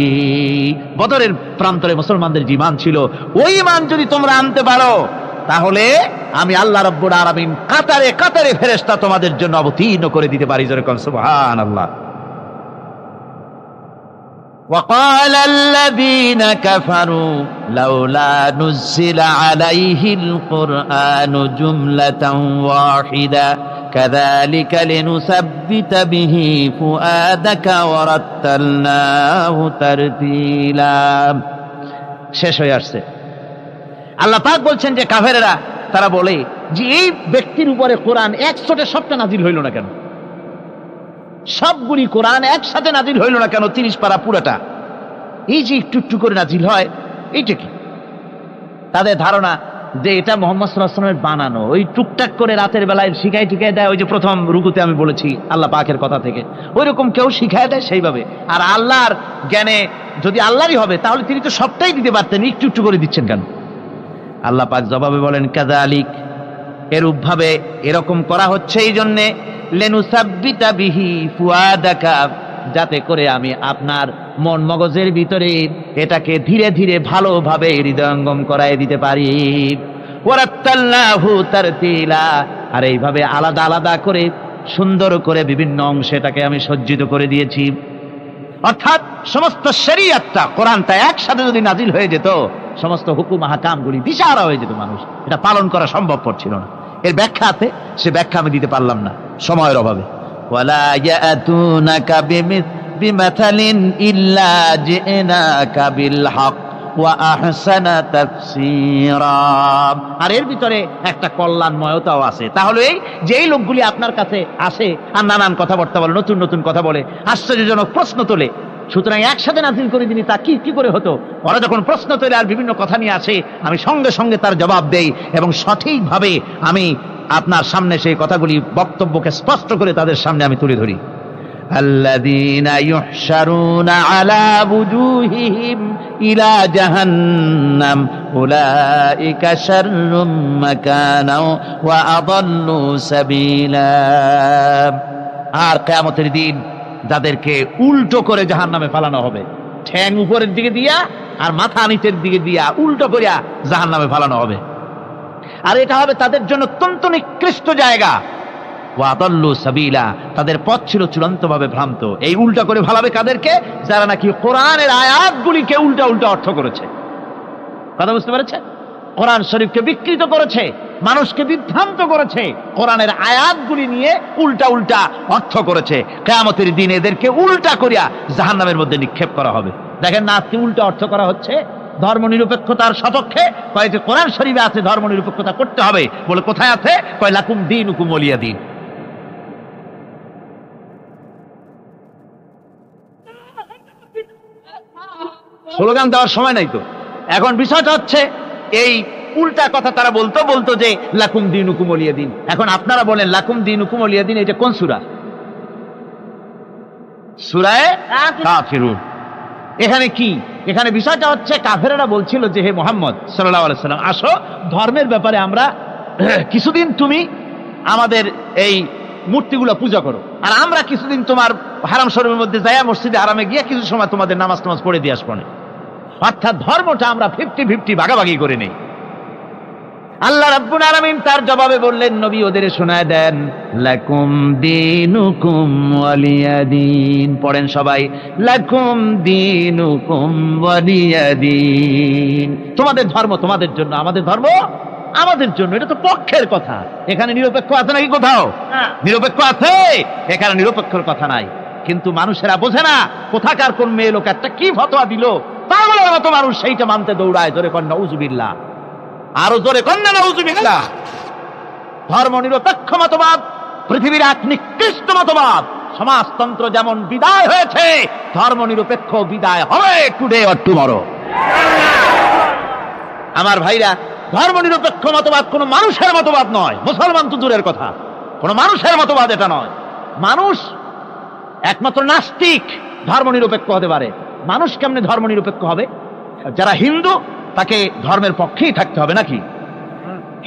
বদরের প্রান্তরে মুসলমানদের যে ঈমান ছিল, ওই ঈমান যদি তোমরা আনতে পারো তাহলে আমি আল্লাহ রাব্বুল আলামিন কাতারে কাতারে ফেরেশতা তোমাদের জন্য অবতীর্ণ করে দিতে পারি। জোরে কোন সুবহানাল্লাহ। وقال الذين كفروا لولا نزل عليه القرآن جملة واحدة كذلك لنثبت به فؤادك ورتلناه ترتيلا। শেষ হয়ে আসছে। আল্লাহ পাক বলছেন যে কাফেরেরা তারা বলে যে এই ব্যক্তির উপরে কোরআন একসাথে সবটা নাজিল হইল না কেন? সবগুলি কোরআন একসাথে নাজিল হইল না কেন? 30 পারা পুরাটা এই যে একটু একটু করে নাজিল হয়, এইটা কি? তাদের ধারণা যে এটা মুহাম্মদ সাল্লাল্লাহু আলাইহি ওয়াসাল্লামের বানানো, ওই টুকটাক করে রাতের বেলায় শিখাই টিকাই দেয়। ওই যে প্রথম রুকুতে আমি বলেছি আল্লাহ পাকের কথা থেকে, ওই রকম কেউ শিখায় দেয় সেইভাবে। আর আল্লাহর জ্ঞানে যদি আল্লাহরই হবে তাহলে তিনি তো সবটাই দিতে পারতেন, একটু একটু করে দিচ্ছেন কেন? আল্লাহ পাক জবাবে বলেন, কাযালিক, এরূপ ভাবে এরকম করা হচ্ছে এই জন্যে, লিনুসাব্বিতা বিহি ফুআদাকা, যাতে করে আমি আপনার মন মগজের ভিতরে এটাকে ধীরে ধীরে ভালোভাবে হৃদয়ঙ্গম করায় দিতে পারি। ওয়ারাত্তালনাহু তারতিলা, আর এইভাবে আলাদা আলাদা করে সুন্দর করে বিভিন্ন অংশে এটাকে আমি সজ্জিত করে দিয়েছি। অর্থাৎ সমস্ত শরীয়তটা, কোরআনটা একসাথে যদি নাজিল হয়ে যেত, সমস্ত হুকুম আহকামগুলি দিশাহারা হয়ে যেত, মানুষ এটা পালন করা সম্ভবপর ছিল না। এর ব্যাখ্যা আছে, সে ব্যাখ্যা আমি দিতে পারলাম না সময়ের অভাবে। ওয়ালা ইয়াতুনাকা বিমাথালিন ইল্লা জিনাকা বিল হক ওয়া আহসানা তাফসীরা। আর এর ভিতরে একটা কল্যাণময়তাও আছে। তাহলে এই যে এই লোকগুলি আপনার কাছে আসে আর নানান কথাবার্তা বলে, নতুন নতুন কথা বলে, আশ্চর্যজনক প্রশ্ন তোলে, সুতরাং একসাথে নাজিল করে দিনি তা কি করে হতো? ওরা যখন প্রশ্ন তোলে আর বিভিন্ন কথা নিয়ে আসে, আমি সঙ্গে সঙ্গে তার জবাব দেই এবং সঠিকভাবে আমি আপনার সামনে সেই কথাগুলি বক্তব্যকে স্পষ্ট করে তাদের সামনে আমি তুলে ধরি। আল্লাযীনা ইউহশারুনা আলা বুজুহিহিম ইলা জাহান্নাম উলাইকা শাররুম মাকানাও ওয়া আযাল্লু সাবিলা। আর কিয়ামতের দিন যাদেরকে উল্টো করে জাহান্নামে ফেলানো হবে, ঠ্যাং উপরের দিকে দিয়া আর মাথা নিচের দিকে দিয়া উল্টো করিয়া জাহান্নামে ফেলানো হবে। আর এটা হবে তাদের জন্য অত্যন্ত নিকৃষ্ট জায়গা। ওয়া আযাল্লু সাবিলা, তাদের পথ ছিল চূড়ান্তভাবে ভ্রান্ত। এই উল্টা করে ফেলাবে কাদেরকে? যারা নাকি কোরআনের আয়াতগুলিকে উল্টা উল্টা অর্থ করেছে। কথা বুঝতে পেরেছেন? কোরআন শরীফকে বিকৃত করেছে, মানুষকে বিভ্রান্ত করেছে, কোরআনের আয়াতগুলি নিয়ে উল্টা উল্টা অর্থ করেছে। কিয়ামতের দিন এদেরকে উল্টা করিয়া জাহান্নামের মধ্যে নিক্ষেপ করা হবে। দেখেন না, আজকে উল্টা অর্থ করা হচ্ছে ধর্ম নিরপেক্ষতার সপক্ষে। কয় যে কোরআন শরীফে আছে ধর্ম নিরপেক্ষতা করতে হবে, বলে কোথায় আছে? কয় লাকুম দীনুকুম ওয়ালিয়া দীন। স্লোগান দেওয়ার সময় নাই তো। এখন বিষয়টা হচ্ছে এই উল্টা কথা তারা বলতো বলতো যে লাকুম দীনুকুম ওয়ালিয়া দীন। এখন আপনারা বলেন লাকুম দীনুকুম ওয়ালিয়া দীন এটা কোন সূরা? সূরা কাফিরুন। এখানে কি? এখানে বিষয়টা হচ্ছে কাফেররা বলছিল যে হে মুহাম্মদ সাল্লাল্লাহু আলাইহি সাল্লাম, আসো ধর্মের ব্যাপারে আমরা কিছুদিন তুমি আমাদের এই মূর্তিগুলো পূজা করো, আর আমরা কিছুদিন তোমার হারাম শরীফের মধ্যে যাইয়া মসজিদে হারামে গিয়ে কিছু সময় তোমাদের নামাজ টামাজ পড়ে দিয়ে আসবো। অর্থাৎ ধর্মটা আমরা 50-50 ভাগাভাগি করে নেই। আল্লাহ রাব্বুল আলামিন তার জবাবে বললেন, নবী ওদের শোনায় দেন, লাকুম দীনুকুম ওয়ালিয়া দীন। পড়েন সবাই, লাকুম দীনুকুম ওয়ালিয়া দীন। তোমাদের ধর্ম তোমাদের জন্য, আমাদের ধর্ম আমাদের জন্য। এটা তো পক্ষের কথা। এখানে নিরপেক্ষ আছে নাকি কোথাও? নিরপেক্ষ আছে? এখানে নিরপেক্ষর কথা নাই। কিন্তু মানুষেরা বোঝে না, কোথাকার কোন মেয়ে লোক একটা কি ফতোয়া দিল, পাগলের মতো মানুষ সেইটা মানতে দৌড়ায়। জোরে কন্যা নাউযুবিল্লাহ, আরো জোরে কন্যা নাউযুবিল্লাহ। ধর্ম নিরপেক্ষ মতবাদ পৃথিবীর এক নিকৃষ্ট মতবাদ। সমাজতন্ত্র যেমন বিদায় হয়েছে, ধর্ম নিরপেক্ষ বিদায় হবে টুডে অর টুমরো। আমার ভাইরা, ধর্ম নিরপেক্ষ মতবাদ কোন মানুষের মতবাদ নয়। মুসলমান তো দূরের কথা, কোন মানুষের মতবাদ এটা নয়। মানুষ একমাত্র নাস্তিক ধর্ম নিরপেক্ষ হতে পারে। মানুষ কেমনে ধর্ম নিরপেক্ষ হবে? যারা হিন্দু তাকে ধর্মের পক্ষেই থাকতে হবে নাকি?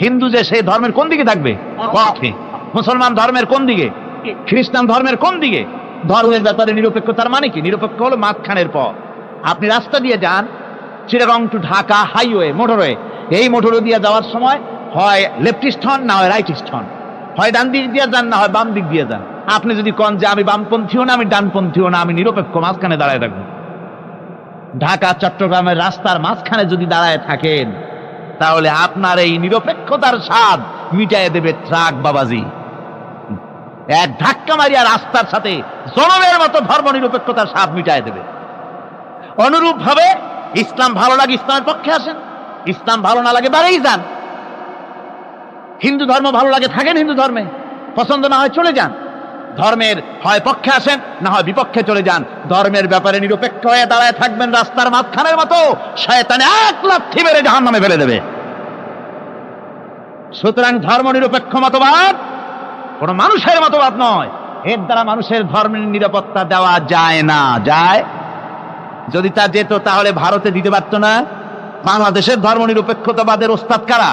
হিন্দু যে সে ধর্মের কোন দিকে থাকবে? পক্ষে। মুসলমান ধর্মের কোন দিকে? খ্রিস্টান ধর্মের কোন দিকে? ধর্মের ব্যাপারে নিরপেক্ষতার মানে কি? নিরপেক্ষ হলো মাঝখানের পথ। আপনি রাস্তা দিয়ে যান, Chittagong to Dhaka highway, motorway, এই মোটর দিয়ে যাওয়ার সময় হয় লেফটিস্ট হন, না হয় রাইটিস্ট হন, হয় ডান দিক দিয়ে যান, না হয় বাম দিক দিয়ে যান। আপনি যদি কন যে আমি বামপন্থীও না, আমি ডানপন্থীও না, আমি নিরপেক্ষ, মাঝখানে দাঁড়ায় থাকবো, ঢাকা চট্টগ্রামের রাস্তার মাঝখানে যদি দাঁড়ায় থাকেন, তাহলে আপনার এই নিরপেক্ষতার স্বাদ মিটায় দেবে ট্রাক বাবাজি। এক ধাক্কা মারিয়া রাস্তার সাথে জনমের মতো ধর্ম নিরপেক্ষতার স্বাদ মিটায় দেবে। অনুরূপ ভাবে ইসলাম ভালো লাগে, ইসলামের পক্ষে আসেন। ইসলাম ভালো না লাগে বাড়েই যান। হিন্দু ধর্ম ভালো লাগে, থাকেন হিন্দু ধর্মে। পছন্দ না হয় চলে যান। ধর্মের হয় পক্ষে আসেন, না হয় বিপক্ষে চলে যান। ধর্মের ব্যাপারে নিরপেক্ষ হয়ে দাঁড়ায় থাকবেন রাস্তার মাঝখানের মতো, শয়তানে 1 লাথি মেরে জাহান্নামে ফেলে দেবে। সুতরাং ধর্ম নিরপেক্ষ মতবাদ কোন মানুষের মতবাদ নয়। এর দ্বারা মানুষের ধর্মের নিরাপত্তা দেওয়া যায় না। যায়? যদি তা যেত তাহলে ভারতে দিতে পারতো না। বাংলাদেশের ধর্ম নিরপেক্ষতাবাদের ওস্তাদ কারা?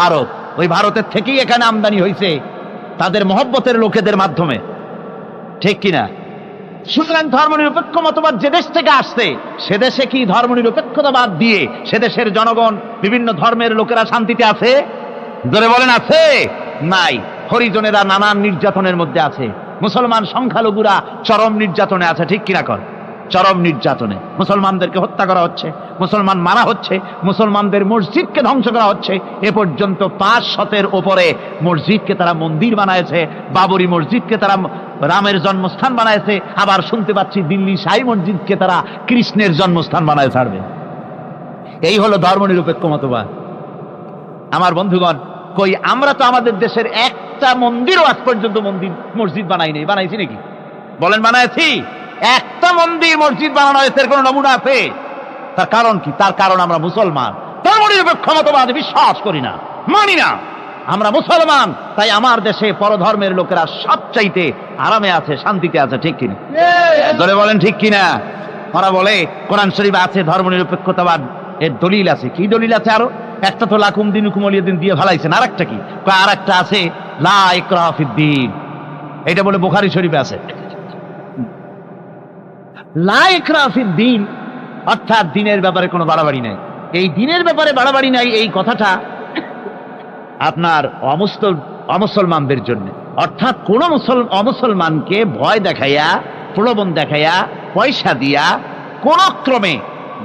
ভারত। ওই ভারতের থেকেই এখানে আমদানি হয়েছে তাদের মহব্বতের লোকেদের মাধ্যমে, ঠিক কিনা? সুতরাং ধর্ম নিরপেক্ষ মতবাদ যে দেশ থেকে আসছে, সে দেশে কি ধর্ম নিরপেক্ষতাবাদ দিয়ে সে দেশের জনগণ, বিভিন্ন ধর্মের লোকেরা শান্তিতে আছে? ধরে বলেন আছে? নাই। হরিজনেরা নানান নির্যাতনের মধ্যে আছে, মুসলমান সংখ্যালঘুরা চরম নির্যাতনে আছে, ঠিক কিনা? কর চরম নির্যাতনে মুসলমানদেরকে হত্যা করা হচ্ছে, মুসলমান মারা হচ্ছে, মুসলমানদের মসজিদকে ধ্বংস করা হচ্ছে। এ পর্যন্ত 500-এর ওপরে মসজিদকে তারা মন্দির বানায়ছে। বাবরি মসজিদকে তারা রামের জন্মস্থান বানায়ছে। আবার শুনতে পাচ্ছি দিল্লি শাহী মসজিদকে তারা কৃষ্ণের জন্মস্থান বানায় ছাড়বে। এই হলো ধর্ম নিরপেক্ষ মতবাদ। আমার বন্ধুগণ, কই আমরা তো আমাদের দেশের একটা মন্দিরও আজ পর্যন্ত মসজিদ বানাই নেই। বানাইছি নাকি? বলেন বানাইছি? একটা মন্দির মসজিদ বানানো হয়েছে, এর কোন নমুনা আছে? তার কারণ কি? তার কারণ আমরা মুসলমান। ধর্ম নিরপেক্ষ মতবাদে বিশ্বাস করি না, মানি না। আমরা মুসলমান, তাই আমার দেশে পরধর্মের লোকেরা সবচাইতে আরামে আছে, শান্তিতে আছে, ঠিক কিনা? ধরে বলেন ঠিক কিনা? ওরা বলে কোরআন শরীফ আছে ধর্ম নিরপেক্ষতাবাদ, এর দলিল আছে। কি দলিল আছে? আরো একটা তো লাকুম দীনুকুম ওয়ালিয়া দীন দিয়ে ফেলাইছেন, আর একটা কি? আর একটা আছে লা ইকরাহা ফিদ্দীন। এটা বলে বুখারী শরীফে আছে লা ইকরাহা ফিদ্দীন, অর্থাৎ দিনের ব্যাপারে কোনো বাড়াবাড়ি নাই। এই দিনের ব্যাপারে বাড়াবাড়ি নাই, এই কথাটা আপনার অমুসলমানদের জন্য। অর্থাৎ কোন অমুসলমানকে ভয় দেখাইয়া, প্রলোভন দেখাইয়া, পয়সা দিয়া কোন ক্রমে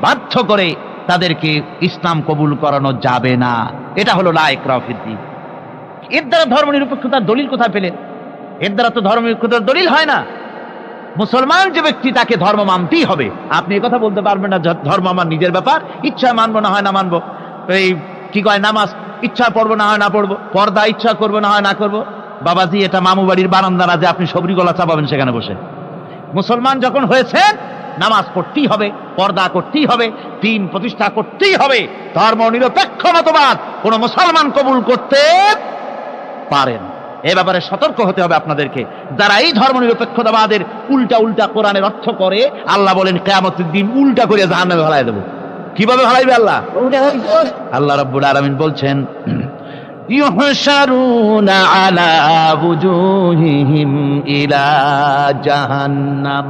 বাধ্য করে তাদেরকে ইসলাম কবুল করানো যাবে না। এটা হলো লা ইকরাহা ফিদ্দীন। এর দ্বারা ধর্মনিরপেক্ষতার দলিল কোথায় পেলেন? এর দ্বারা তো ধর্মনিরপেক্ষতার দলিল হয় না। মুসলমান যে ব্যক্তি তাকে ধর্ম মানতেই হবে। আপনি এই কথা বলতে পারবেন না ধর্ম আমার নিজের ব্যাপার, ইচ্ছা মানবো না হয় না মানবো। এই কি কয়, নামাজ ইচ্ছা পড়বো না হয় না পড়বো, পর্দা ইচ্ছা করবো না হয় না করবো। বাবাজি, এটা মামু বাড়ির বারান্দা না যে আপনি সবরি গলা চাপাবেন সেখানে বসে। মুসলমান যখন হয়েছেন নামাজ পড়তেই হবে, পর্দা করতেই হবে, দ্বীন প্রতিষ্ঠা করতেই হবে। ধর্ম নিরপেক্ষ মতবাদ কোন মুসলমান কবুল করতে পারেন। এ ব্যাপারে সতর্ক হতে হবে আপনাদেরকে। যারা এই ধর্ম নিরপেক্ষতাবাদের উল্টা উল্টা কোরআনের অর্থ করে, আল্লাহ বলেন কিয়ামতের দিন উল্টা করে জাহান্নামে ফেলাই দেব। কিভাবে ফেলাইবে আল্লাহ? আল্লাহ রাব্বুল আলামিন বলছেন, ইউহশারুনা আলা বুজুহিহিম ইলা জাহান্নাম।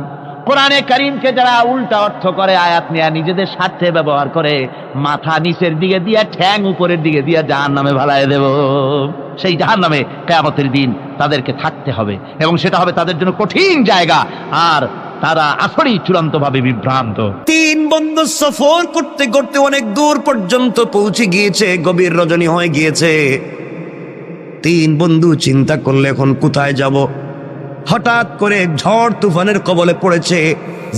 কোরআনে কারীমকে যারা উল্টা অর্থ করে, আয়াত নিয়ে নিজেদের স্বার্থে ব্যবহার করে, মাথা নিচের দিকে দিয়া ঠ্যাং উপরের দিকে দিয়া জাহান্নামে ফেলাই দেব। সেই জাহান্নামে কিয়ামতের দিন তাদেরকে থাকতে হবে এবং সেটা হবে তাদের জন্য কঠিন জায়গা, আর তারা আসলেই চূড়ান্তভাবে বিভ্রান্ত। তিন বন্ধু সফর করতে করতে অনেক দূর পর্যন্ত পৌঁছে গিয়েছে, গভীর রজনী হয়ে গিয়েছে। তিন বন্ধু চিন্তা করলে এখন কোথায় যাব। হঠাৎ করে ঝড় তুফানের কবলে পড়েছে।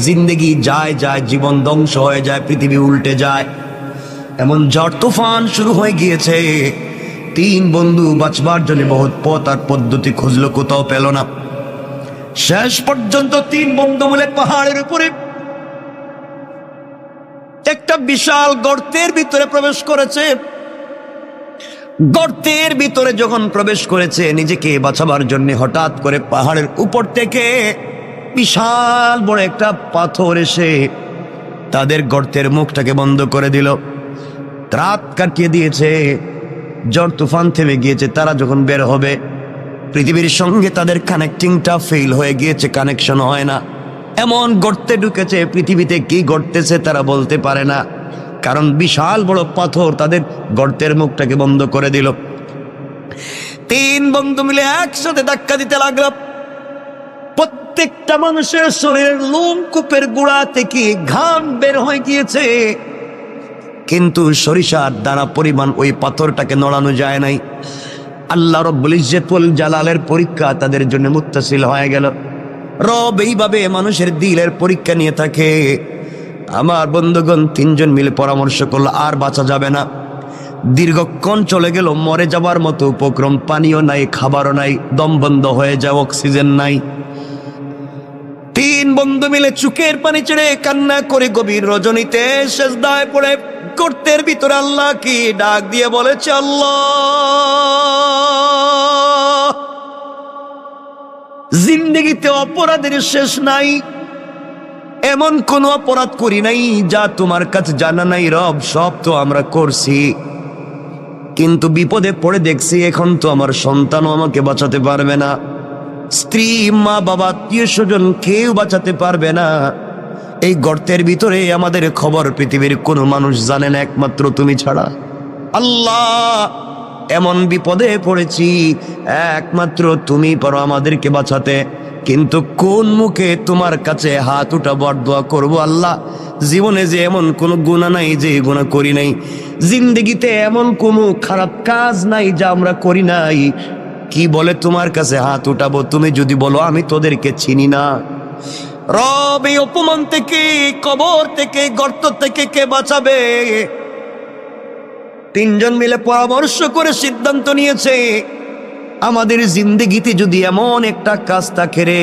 জিন্দেগি যায় যায়, জীবন ধ্বংস হয়ে যায়, পৃথিবী উল্টে যায়, এমন ঝড় তুফান শুরু হয়ে গিয়েছে। তিন বন্ধু বাঁচবার জন্য বহুত পথ আর পদ্ধতি খুঁজলো, কোথাও পেল না। শেষ পর্যন্ত তিন বন্ধু মিলে পাহাড়ের উপরে একটা বিশাল গর্তের ভিতরে প্রবেশ করেছে। গর্তের ভিতরে যখন প্রবেশ করেছে নিজেকে বাঁচাবার জন্য, হঠাৎ করে পাহাড়ের উপর থেকে বিশাল বড় একটা পাথর এসে তাদের গর্তের মুখটাকে বন্ধ করে দিল, রাত কাটিয়ে দিয়েছে। ঝড় তুফান থেমে গিয়েছে। তারা যখন বের হবে, পৃথিবীর সঙ্গে তাদের কানেক্টিংটা ফেল হয়ে গিয়েছে, কানেকশন হয় না। এমন গর্তে ঢুকেছে, পৃথিবীতে কি ঘটতেছে তারা বলতে পারে না, কারণ বিশাল বড় পাথর তাদের গর্তের মুখটাকে বন্ধ করে দিল। তিন বন্ধু মিলে একসাথে ধাক্কা দিতে লাগলো। প্রত্যেকটা মানুষের শরীরের লোমকূপের গোড়া থেকে ঘাম বের হয়ে গিয়েছে, কিন্তু সরিষার দানা পরিমাণ ওই পাথরটাকে নড়ানো যায় নাই। আল্লাহ রব্বুল ইজ্জতুল জালালের পরীক্ষা তাদের জন্য মুত্তাসিল হয়ে গেল। রব এইভাবে মানুষের দিলের পরীক্ষা নিয়ে থাকে। আমার বন্ধুগণ, তিনজন মিলে পরামর্শ করলো আর বাঁচা যাবে না। দীর্ঘক্ষণ চলে গেল, মরে যাবার মতো উপক্রম, পানিও নাই, খাবারও নাই, দম বন্ধ হয়ে যায়, অক্সিজেন নাই। তিন বন্ধু মিলে চোখের পানি ছেড়ে কান্না করে গভীর রজনীতে সেজদায় পড়ে গর্তের ভিতরে আল্লাহ কি ডাক দিয়ে বলেছে, আল্লাহ, জিন্দেগিতে অপরাধের শেষ নাই, এমন কোন অপরাধ করি নাই যা তোমার কাছে জানা নাই। রব, সব তো আমরা করছি, কিন্তু বিপদে পড়ে দেখছি এখন তো আমার সন্তানও আমাকে বাঁচাতে পারবে না, স্ত্রী, মা, বাবা, আত্মীয় স্বজন কেউ বাঁচাতে পারবে না। এই গর্তের ভিতরে আমাদের খবর পৃথিবীর কোনো মানুষ জানে না, একমাত্র তুমি ছাড়া। আল্লাহ, এমন বিপদে পড়েছি, একমাত্র তুমি পারো আমাদেরকে বাঁচাতে, কিন্তু কোন মুখে তোমার কাছে হাত উঠাবো আর দোয়া করবো? আল্লাহ, জীবনে যে এমন কোনো গুনাহ নাই যে গুনাহ করি নাই, জিন্দেগিতে এমন কোনো খারাপ কাজ নাই যা আমরা করি নাই, কি বলে তোমার কাছে হাত উঠাবো? তুমি যদি বলো আমি তোদেরকে চিনি না। রব, এই অপমান থেকে, কবর থেকে, গর্ত থেকে কে বাঁচাবে? তিনজন মিলে পরামর্শ করে সিদ্ধান্ত নিয়েছে, আমাদের জিন্দেগিতে যদি এমন একটা কাজ থাকে রে,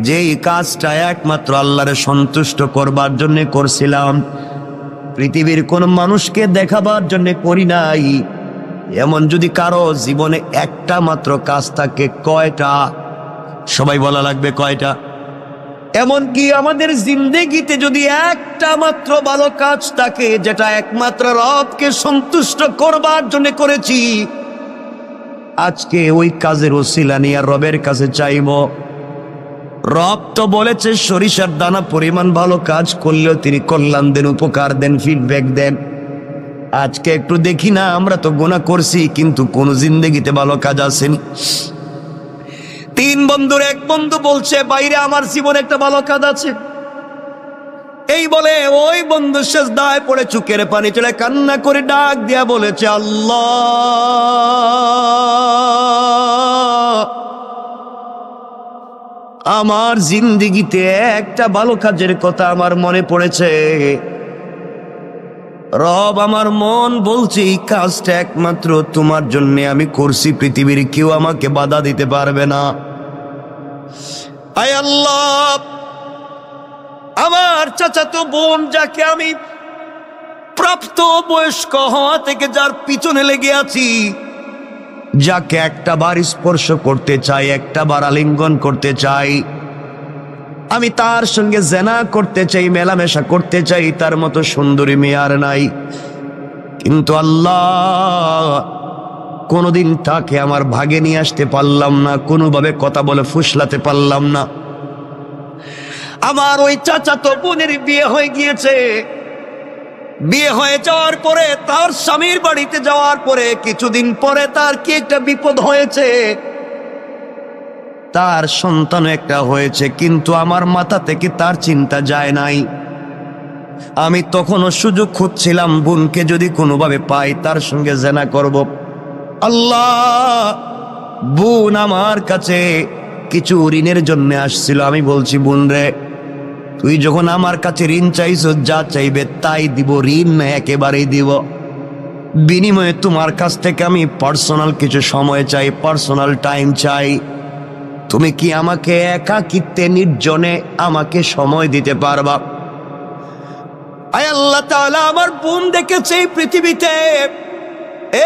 যেই কাজটা একমাত্র আল্লাহরে সন্তুষ্ট করবার জন্য করছিলাম, পৃথিবীর কোন মানুষকে দেখাবার জন্য করি নাই, এমন যদি কারো জীবনে একটা মাত্র কাজ থাকে, কয়টা? সবাই বলা লাগবে কয়টা? এমনকি আমাদের জিন্দেগিতে যদি একটা মাত্র ভালো কাজ থাকে যেটা একমাত্র রবকে সন্তুষ্ট করবার জন্য করেছি, আজকে ওই কাজের ওসিলা নিয়ে রবের কাছে চাইব। রব তো বলেছে সরিষার দানা পরিমাণ ভালো কাজ করলেও তিনি কল্যাণ দেন, উপকার দেন, ফিডব্যাক দেন। আজকে একটু দেখি না, আমরা তো গুনাহ করছি কিন্তু কোন জিন্দেগিতে ভালো কাজ আসেনি। তিন বন্ধুর এক বন্ধু বলছে, বাইরে আমার জীবনে একটা ভালো কাজ আছে। এই বলে ওই বন্ধু সিজদায় পড়ে চোখের পানি চলে কান্না করে ডাক দিয়া বলেছে, আল্লাহ, আমার জিন্দেগিতে একটা ভালো কাজের কথা আমার মনে পড়েছে। রব, আমার মন বলছে এই কাজটা একমাত্র তোমার জন্য আমি করছি, পৃথিবীর কেউ আমাকে বাধা দিতে পারবে না। আয় আল্লাহ, আমার চাচাতো বোন যাকে আমি প্রাপ্ত বয়স্ক হওয়া থেকে যার পিছনে লেগে আছি, যাকে একটা বার স্পর্শ করতে চাই, একটা বার আলিঙ্গন করতে চাই, আমি তার সঙ্গে জেনা করতে চাই, মেলামেশা করতে চাই, তার মতো সুন্দরী মেয়ে আর নাই। কিন্তু আল্লাহ, কোনোদিন তাকে আমার ভাগে নিয়ে আসতে পারলাম না, কোনোভাবে কথা বলে ফুসলাতে পারলাম না। আমার ওই চাচাতো বোনের বিয়ে হয়ে গিয়েছে। বিয়ে হয়ে যাওয়ার পরে, তার স্বামীর বাড়িতে যাওয়ার পরে কিছুদিন পরে তার কি একটা বিপদ হয়েছে, তার সন্তান একটা হয়েছে, কিন্তু আমার মাথা থেকে তার চিন্তা যায় নাই। আমি তখনও সুযোগ খুঁজছিলাম, বোনকে যদি কোনোভাবে পাই তার সঙ্গে জেনা করব। আল্লাহ, বোন আমার কাছে কিছু ঋণের জন্য আসছিল। আমি বলছি, বোন রে, তুই যখন আমার কাছে ঋণ চাইছ, যা চাইবে তাই দিব, ঋণ না একেবারেই দিব। বিনিময়ে তোমার কাছ থেকে আমি পার্সোনাল কিছু সময় চাই, পার্সোনাল টাইম চাই। তুমি কি আমাকে একাকিত্বে নির্জনে আমাকে সময় দিতে পারবা? আয় আল্লাহ তাআলা, আমার বোন দেখেছে এই পৃথিবীতে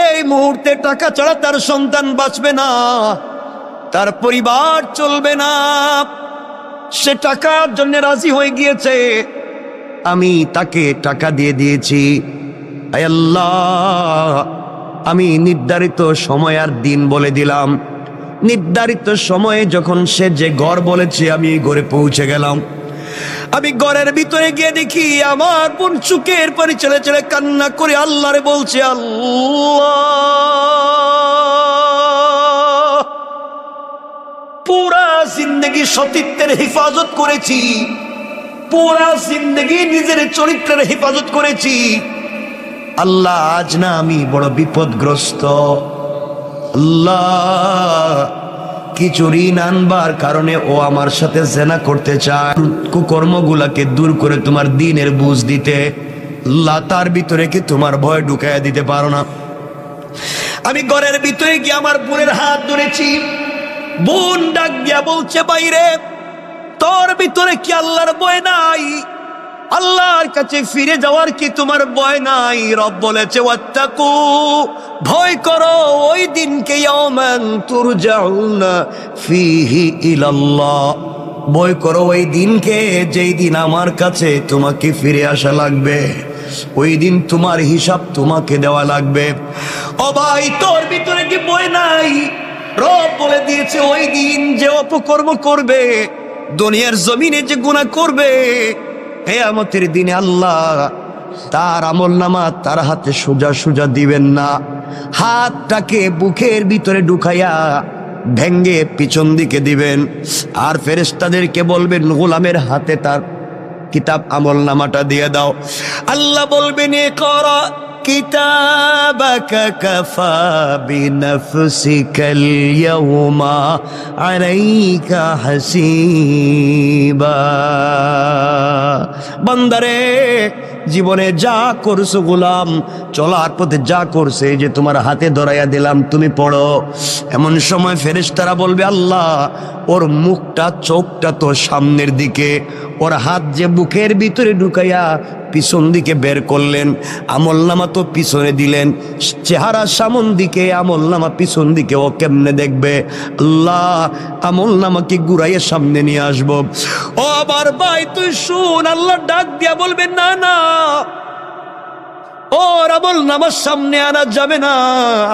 এই মুহূর্তে টাকা ছাড়া তার সন্তান বাঁচবে না, তার পরিবার চলবে না। সে টাকার জন্য রাজি হয়ে গিয়েছে, আমি তাকে টাকা দিয়ে দিয়েছি। আয় আল্লাহ, আমি নির্ধারিত সময় আর দিন বলে দিলাম। নির্ধারিত সময়ে যখন সে যে ঘর বলেছে, আমি ঘরে পৌঁছে গেলাম। আমি ঘরের ভিতরে গিয়ে দেখি আমার বোন চোখের পানি ছেড়ে ছেড়ে কান্না করে আল্লাহরে বলছে, আল্লাহ, পুরা জিন্দগি সতীত্বের হেফাজত করেছি, পুরা জিন্দগি নিজের চরিত্রের হেফাজত করেছি। আল্লাহ, আজ না আমি বড় বিপদগ্রস্ত। আল্লাহ, কিছু ঋণ আনবার কারণে ও আমার সাথে জেনা করতে চায়, কুকর্মগুলাকে দূর করে তোমার দিনের বুঝ দিতে। আল্লাহ, তার ভিতরে কি তোমার ভয় ঢুকাইয়া দিতে পারো না? আমি ঘরের ভিতরে গিয়ে আমার বোনের হাত ধরেছি। বোন ডাক দিয়া বলছে, বাইরে, তোর ভিতরে কি আল্লাহর ভয় নাই? আল্লাহর কাছে ফিরে যাওয়ার কি তোমার ভয় নাই? রব বলেছে, ওয়াত্তাকু, ভয় করো ওই দিনকে, ইয়াওমান তুরজাউনা ফীহি ইলাল্লাহ, ভয় করো ওই দিনকে যেই দিন আমার কাছে তোমাকে ফিরে আসা লাগবে, ওই দিন তোমার হিসাব তোমাকে দেওয়া লাগবে। ও ভাই, তোর ভিতরে কি ভয় নাই? রব বলে দিয়েছে, ওই দিন যে অপকর্ম করবে, দুনিয়ার জমিনে যে গুনাহ করবে, কিয়ামতের দিনে আল্লাহ তার আমলনামা তার হাতে সোজা সোজা দিবেন না। হাতটাকে বুকের ভিতরে ঢুকাইয়া ভেঙ্গে পিছন দিকে দিবেন, আর ফেরেশতাদেরকে বলবেন, গোলামের হাতে তার কিতাব আমলনামাটা দিয়ে দাও। আল্লাহ বলবেন, ইকরা কিতাবাকা কাফা বিনাফসিকাল ইয়াওমা আলাইকা হাসিবা। বান্দারে, জীবনে যা করছো গোলাম, চলার পথে যা করছে, যে তোমার হাতে ধরাইয়া দিলাম, তুমি পড়ো। এমন সময় ফেরেশতারা বলবে, আল্লাহ, ওর মুখটা চোখটা তো সামনের দিকে, ওর হাত যে বুকের ভিতরে ঢুকাইয়া পিছন দিকে বের করলেন, আমলনামা তো পিছনে দিলেন, চেহারা সামন দিকে, আমলনামা পিছন দিকে, ও কেমনে দেখবে? আল্লাহ, আমলনামাকে ঘুরাইয়ে সামনে নিয়ে আসবো। ও আবার ভাই, তুই শুন, আল্লাহ ডাক দিয়া বলবেন, না না, ওর আমলনামার সামনে আনা যাবে না,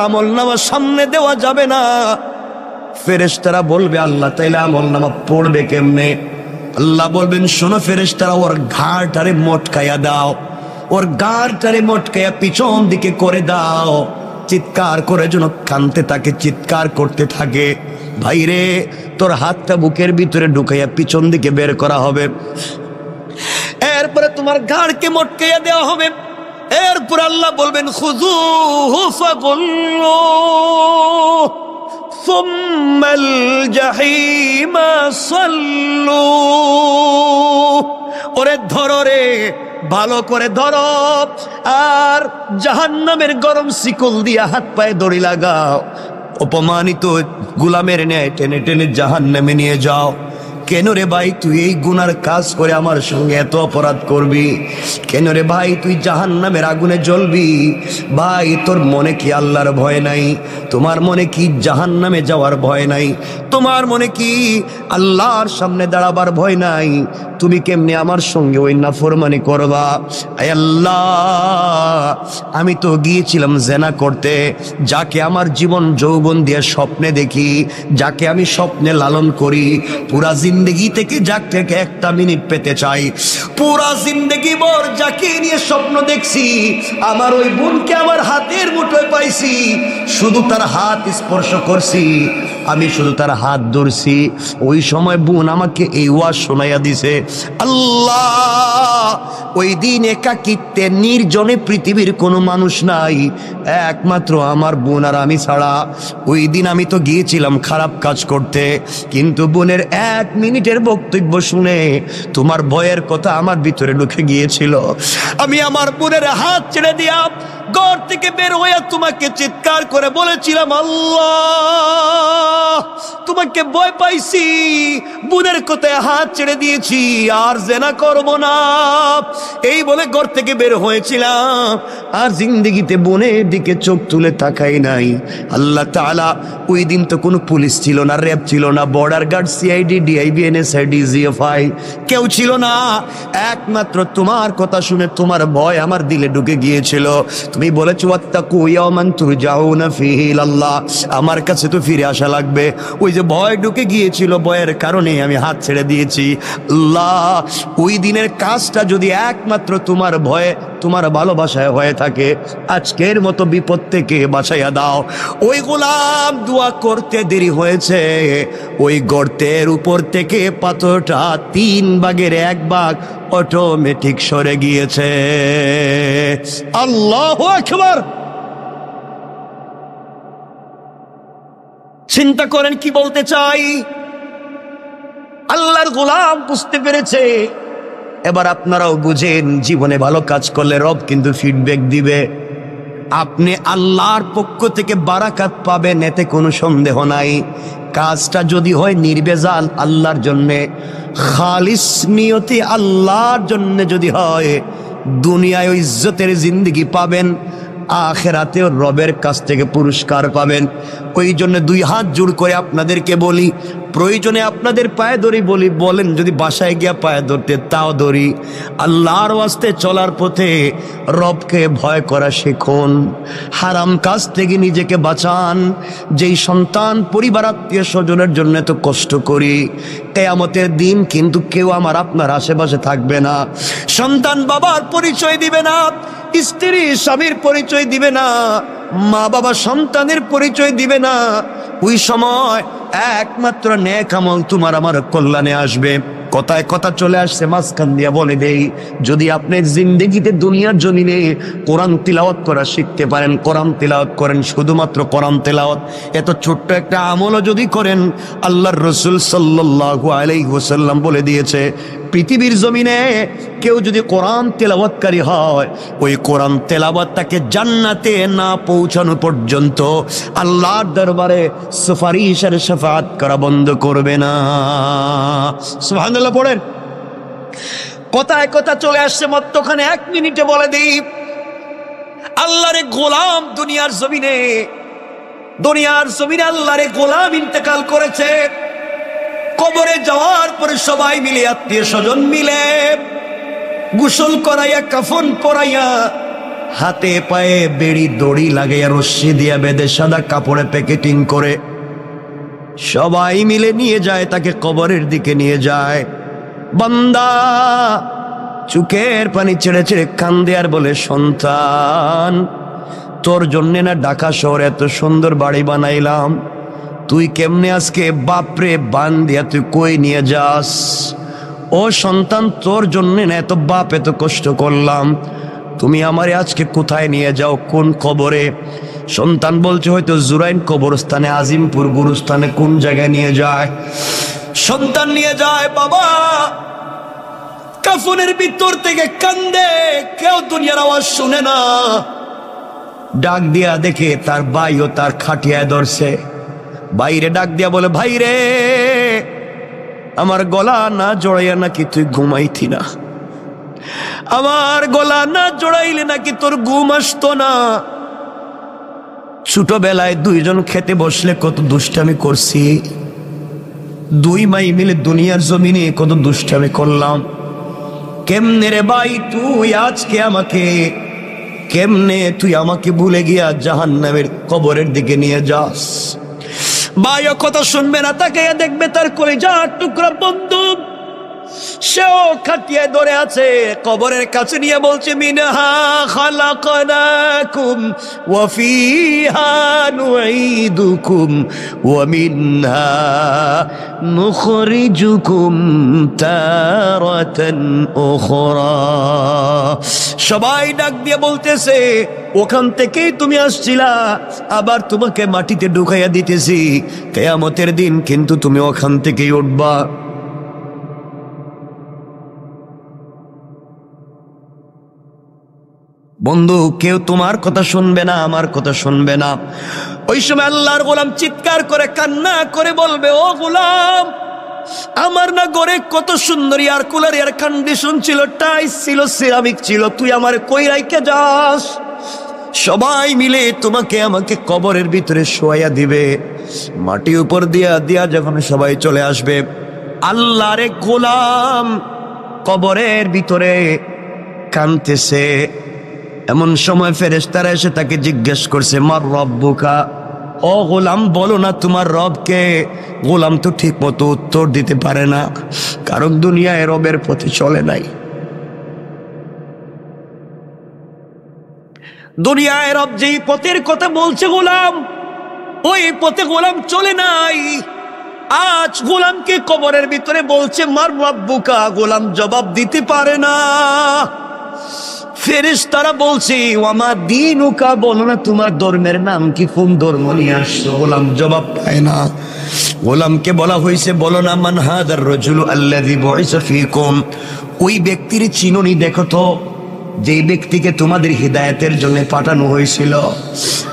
আমলনামার সামনে দেওয়া যাবে না। ফেরেশতারা বলবে, আল্লাহ, তাইলে আমলনামা পড়বে কেমনে? আল্লাহ বলবেন, শোনো ফেরেশতারা, ওর ঘাড়টারে মটকাইয়া দাও, ওর ঘাড়টারে মটকাইয়া পিছন দিকে করে দাও, চিৎকার করে যেন কানতে থাকে, চিৎকার করতে থাকে। ভাইরে, তোর হাতটা বুকের ভিতরে ঢুকাইয়া পিছন দিকে বের করা হবে। এরপর একবারে তোমার ঘাড়কে মটকাইয়া দেওয়া হবে। এরপর আল্লাহ বলবেন খুযূহু ফাগুল্লুহু সুম্মাল জাহিমা সাল্লুহু। ওরে ধরো রে, ভালো করে ধরো, আর জাহান্নামের গরম শিকল দিয়া হাত পায়ে দড়ি লাগাও, অপমানিত গোলামের ন্যায় টেনে টেনে জাহান্নামে নিয়ে যাও। কেন রে ভাই তুই এই গুনার কাজ করে আমার সঙ্গে এত অপরাধ করবি? কেন রে ভাই তুই জাহান্নামের আগুনে জ্বলবি? ভাই তোর মনে কি আল্লাহর ভয় নাই? তোমার মনে কি জাহান্নামে যাওয়ার ভয় নাই? তোমার মনে কি আল্লাহর সামনে দাঁড়াবার ভয় নাই? তুমি কেমনে আমার সঙ্গে ওই নাফরমানি করবা? আয় আল্লাহ, আমি তো গিয়েছিলাম জেনা করতে, যাকে আমার জীবন যৌবন দিয়ে স্বপ্নে দেখি, যাকে আমি স্বপ্নে লালন করি, পুরা জিন্দগি থেকে যাকে থেকে একটা মিনিট পেতে চাই, পুরা জিন্দগি ভর যাকে নিয়ে স্বপ্ন দেখছি, আমার ওই বোনকে আমার হাতের মুঠোয় পাইছি, শুধু তার হাত স্পর্শ করছি, আমি শুধু তার হাত ধরছি। ওই সময় বোন আমাকে এই ওয়াজ শোনাইয়া দিছে, আল্লাহ ওই দিন একাকিত্বে নির্জনে পৃথিবীর কোনো মানুষ নাই, একমাত্র আমার বোন আর আমি ছাড়া। ওই দিন আমি তো গিয়েছিলাম খারাপ কাজ করতে, কিন্তু বোনের 1 মিনিটের বক্তব্য শুনে তোমার ভয়ের কথা আমার ভিতরে ঢুকে গিয়েছিল। আমি আমার বোনের হাত ছেড়ে দিয়া ঘর থেকে বের হইয়া তোমাকে চিৎকার করে বলেছিলাম, আল্লাহ তোমাকে ভয় পাইছি, বোনের কথায় হাত ছেড়ে দিয়েছি, আর জেনা করব না, এই বলে ঘর থেকে বের হয়েছিলাম, আর জিন্দেগিতে বোনের দিকে চোখ তুলে তাকাই নাই। আল্লাহ তাআলা ওই দিন তো কোনো পুলিশ ছিল না, র্যাব ছিল না, border guard, CID, DIB, NSI, DGFI কেউ ছিল না, একমাত্র তোমার কথা শুনে তোমার ভয় আমার দিলে ঢুকে গিয়েছিল। তুমি বলেছো ওয়াত্তাকু ইয়াওমান তুরজাউনা ফীহি ইলাল্লাহ, আমার কাছে তো ফিরে আসা লাগবে। ওই যে ভয় ঢুকে গিয়েছিল, ভয়ের কারণে আমি হাত ছেড়ে দিয়েছি। আল্লাহ ওই দিনের কাজটা যদি একমাত্র তোমার ভয়ে, তোমার ভালোবাসায় হয়ে থাকে, আজকের মতো বিপদ থেকে বাঁচাইয়া দাও। ওই গোলাম দোয়া করতে দেরি হয়েছে, ওই গর্তের উপর থেকে পাথরটা 3 ভাগের 1 ভাগ অটোমেটিক সরে গিয়েছে। আল্লাহু আকবার। চিন্তা করেন কি বলতে চাই। আল্লাহর গোলাম বুঝতে পেরেছে। এবার আপনারাও বুঝেন, জীবনে ভালো কাজ করলে রব কিন্তু ফিডব্যাক দিবে। আপনি আল্লাহর পক্ষ থেকে বারাকাত পাবেন, এতে কোনো সন্দেহ নাই। কাজটা যদি হয় নির্বেজাল আল্লাহর জন্যে, খালিস নিয়তে আল্লাহর জন্যে যদি হয়, দুনিয়ায় ইজ্জতের জিন্দেগি পাবেন, আখিরাতেও রবের কাছ থেকে পুরস্কার পাবেন। ওই জন্য 2 হাত জোড় করে আপনাদেরকে বলি, প্রয়োজনে আপনাদের পায়ে ধরি, বলি বলেন যদি বাসায় গিয়া পায়ে ধরতে তাও ধরি, আল্লাহর ওয়াস্তে চলার পথে রবকে ভয় করা শিখুন, হারাম কাজ থেকে নিজেকে বাঁচান। যেই সন্তান পরিবার আত্মীয় স্বজনের জন্য তো কষ্ট করি, কিয়ামতের দিন কিন্তু কেউ আমার আপনার আশেপাশে থাকবে না। সন্তান বাবার পরিচয় দিবে না, স্ত্রী স্বামীর পরিচয় দিবে না, মা বাবা সন্তানের পরিচয় দিবে না। ওই সময় একমাত্র নেক আমল তোমার আমার কল্যাণে আসবে। কথায় কথা চলে আসছে, মাঝখান দিয়া বলে দেই, যদি আপনি জিন্দেগিতে দুনিয়ার জমিনে কোরআন তিলাওয়াত করা শিখতে পারেন, কোরআন তিলাওয়াত করেন, শুধুমাত্র কোরআন তিলাওয়াত, এত ছোট্ট একটা আমলও যদি করেন, আল্লাহর রাসূল সাল্লাল্লাহু আলাইহি ওয়াসাল্লাম বলে দিয়েছে, পৃথিবীর জমিনে কেউ যদি কোরআন তেলাওয়াতকারী হয়, ওই কোরআন তেলাওয়াত তাকে জান্নাতে না পৌঁছানো পর্যন্ত আল্লাহর দরবারে সুপারিশ আর শাফাআত করা বন্ধ করবে না। সুবহানাল্লাহ পড়েন। কথায় কথা চলে আসছে মধ্যখানে, 1 মিনিটে বলে দিই, আল্লাহরে গোলাম দুনিয়ার জমিনে আল্লাহরে গোলাম ইন্তেকাল করেছে। কবরে যাওয়ার পরে সবাই মিলে, আত্মীয় স্বজন মিলে গোসল করাইয়া, কাফন পরাইয়া, হাতে পায়ে বেড়ি দড়ি লাগাইয়া, রশ্মি দিয়া বেঁধে সাদা কাপড়ে প্যাকেটিং করে সবাই মিলে নিয়ে যায়, তাকে কবরের দিকে নিয়ে যায়। বান্দা চোখের পানি ছেড়ে ছেড়ে কান্দে আর বলে, সন্তান তোর জন্যে না ঢাকা শহরে এত সুন্দর বাড়ি বানাইলাম, তুই কেমনে আজকে বাপরে বান দিয়া তুই কই নিয়ে যাস? ও সন্তান, তোর জন্য না এত বাপ এত কষ্ট করলাম, তুমি আমারে আজকে কোথায় নিয়ে যাও, কোন কবরে? সন্তান বলছে হয়তো জুরাইন কবরস্থানে, আজিমপুর গুরুস্থানে, কোন জায়গায় নিয়ে যায়? সন্তান নিয়ে যায়, বাবা কাফনের ভিতর থেকে কান্দে, কেউ দুনিয়ার আওয়াজ শুনে না। ডাক দিয়া দেখে তার ভাইও তার খাটিয়ায় ধরছে। বাইরে ডাক দিয়া বলে, ভাই রে, আমার গলা না জড়াইয়া নাকি তুই ঘুমাইতি না? আমার গলা না জড়াইলে নাকি তোর ঘুম আসতো না? ছোটবেলায় দুইজন খেতে বসলে কত দুষ্টামি করছি, দুই মাই মিলে দুনিয়ার জমিনে কত দুষ্টামি করলাম। কেমনে রে ভাই তুই আজকে আমাকে, কেমনে তুই আমাকে ভুলে গিয়া জাহান্নামের কবরের দিকে নিয়ে যাস? ভাইও কথা শুনবে না, তাকে দেখবে তার কলিজার টুকরা বন্ধু সেও খাটিয়ায় ধরে আছে, কবরের কাছে নিয়ে বলছে, মিনহা খালাকনাকুম ওয়া ফিহা নুঈদুকুম ওয়া মিনহা নুখরিজুকুম তারাতান উখরা। সবাই ডাক দিয়ে বলতেছে, ওখান থেকেই তুমি আসছিলা, আবার তোমাকে মাটিতে ঢুকাইয়া দিতেছি, কিয়ামতের দিন কিন্তু তুমি ওখান থেকেই উঠবা। বন্ধু, কেউ তোমার কথা শুনবে না, আমার কথা শুনবে না। ওই সময় আল্লাহর গোলাম চিৎকার করে কান্না করে বলবে, ও গোলাম, আমার না ঘরে কত সুন্দর এয়ার কুলার, এয়ার কন্ডিশন ছিল, টাইস ছিল, সিরামিক ছিল, তুই আমার কই রাইখা যাস? সবাই মিলে তোমাকে আমাকে কবরের ভিতরে শোয়াইয়া দিবে, মাটি উপর দিয়া দিয়া যখন সবাই চলে আসবে, আল্লাহর গোলাম কবরের ভিতরে কাঁদতেছে। এমন সময় ফেরেশতারা এসে তাকে জিজ্ঞেস করছে, মার রব্বুকা, ও গোলাম বলো না তোমার রবকে? গোলাম তো ঠিক মতো উত্তর দিতে পারে না, কারণ দুনিয়ায় রবের পথে চলে নাই। দুনিয়ায় রব যেই পথের কথা বলছে গোলাম, ওই পথে গোলাম চলে নাই। আজ গোলামকে কবরের ভিতরে বলছে মার রব্বুকা, গোলাম জবাব দিতে পারে না। ফেরেশতারা বলছে, ওয়ামা দীনুকা, বলো না তোমার ধর্মের নাম কি, কোন ধর্ম নিয়ে আসছো? গোলাম জবাব পায় না। গোলামকে বলা হয়েছে, বলো না মান হাদার রাজুলু আল্লাযী বুইসা ফীকুম, ওই ব্যক্তির চিনুনি দেখো তো, যেই ব্যক্তিকে তোমাদের হিদায়াতের জন্য পাঠানো হয়েছিল।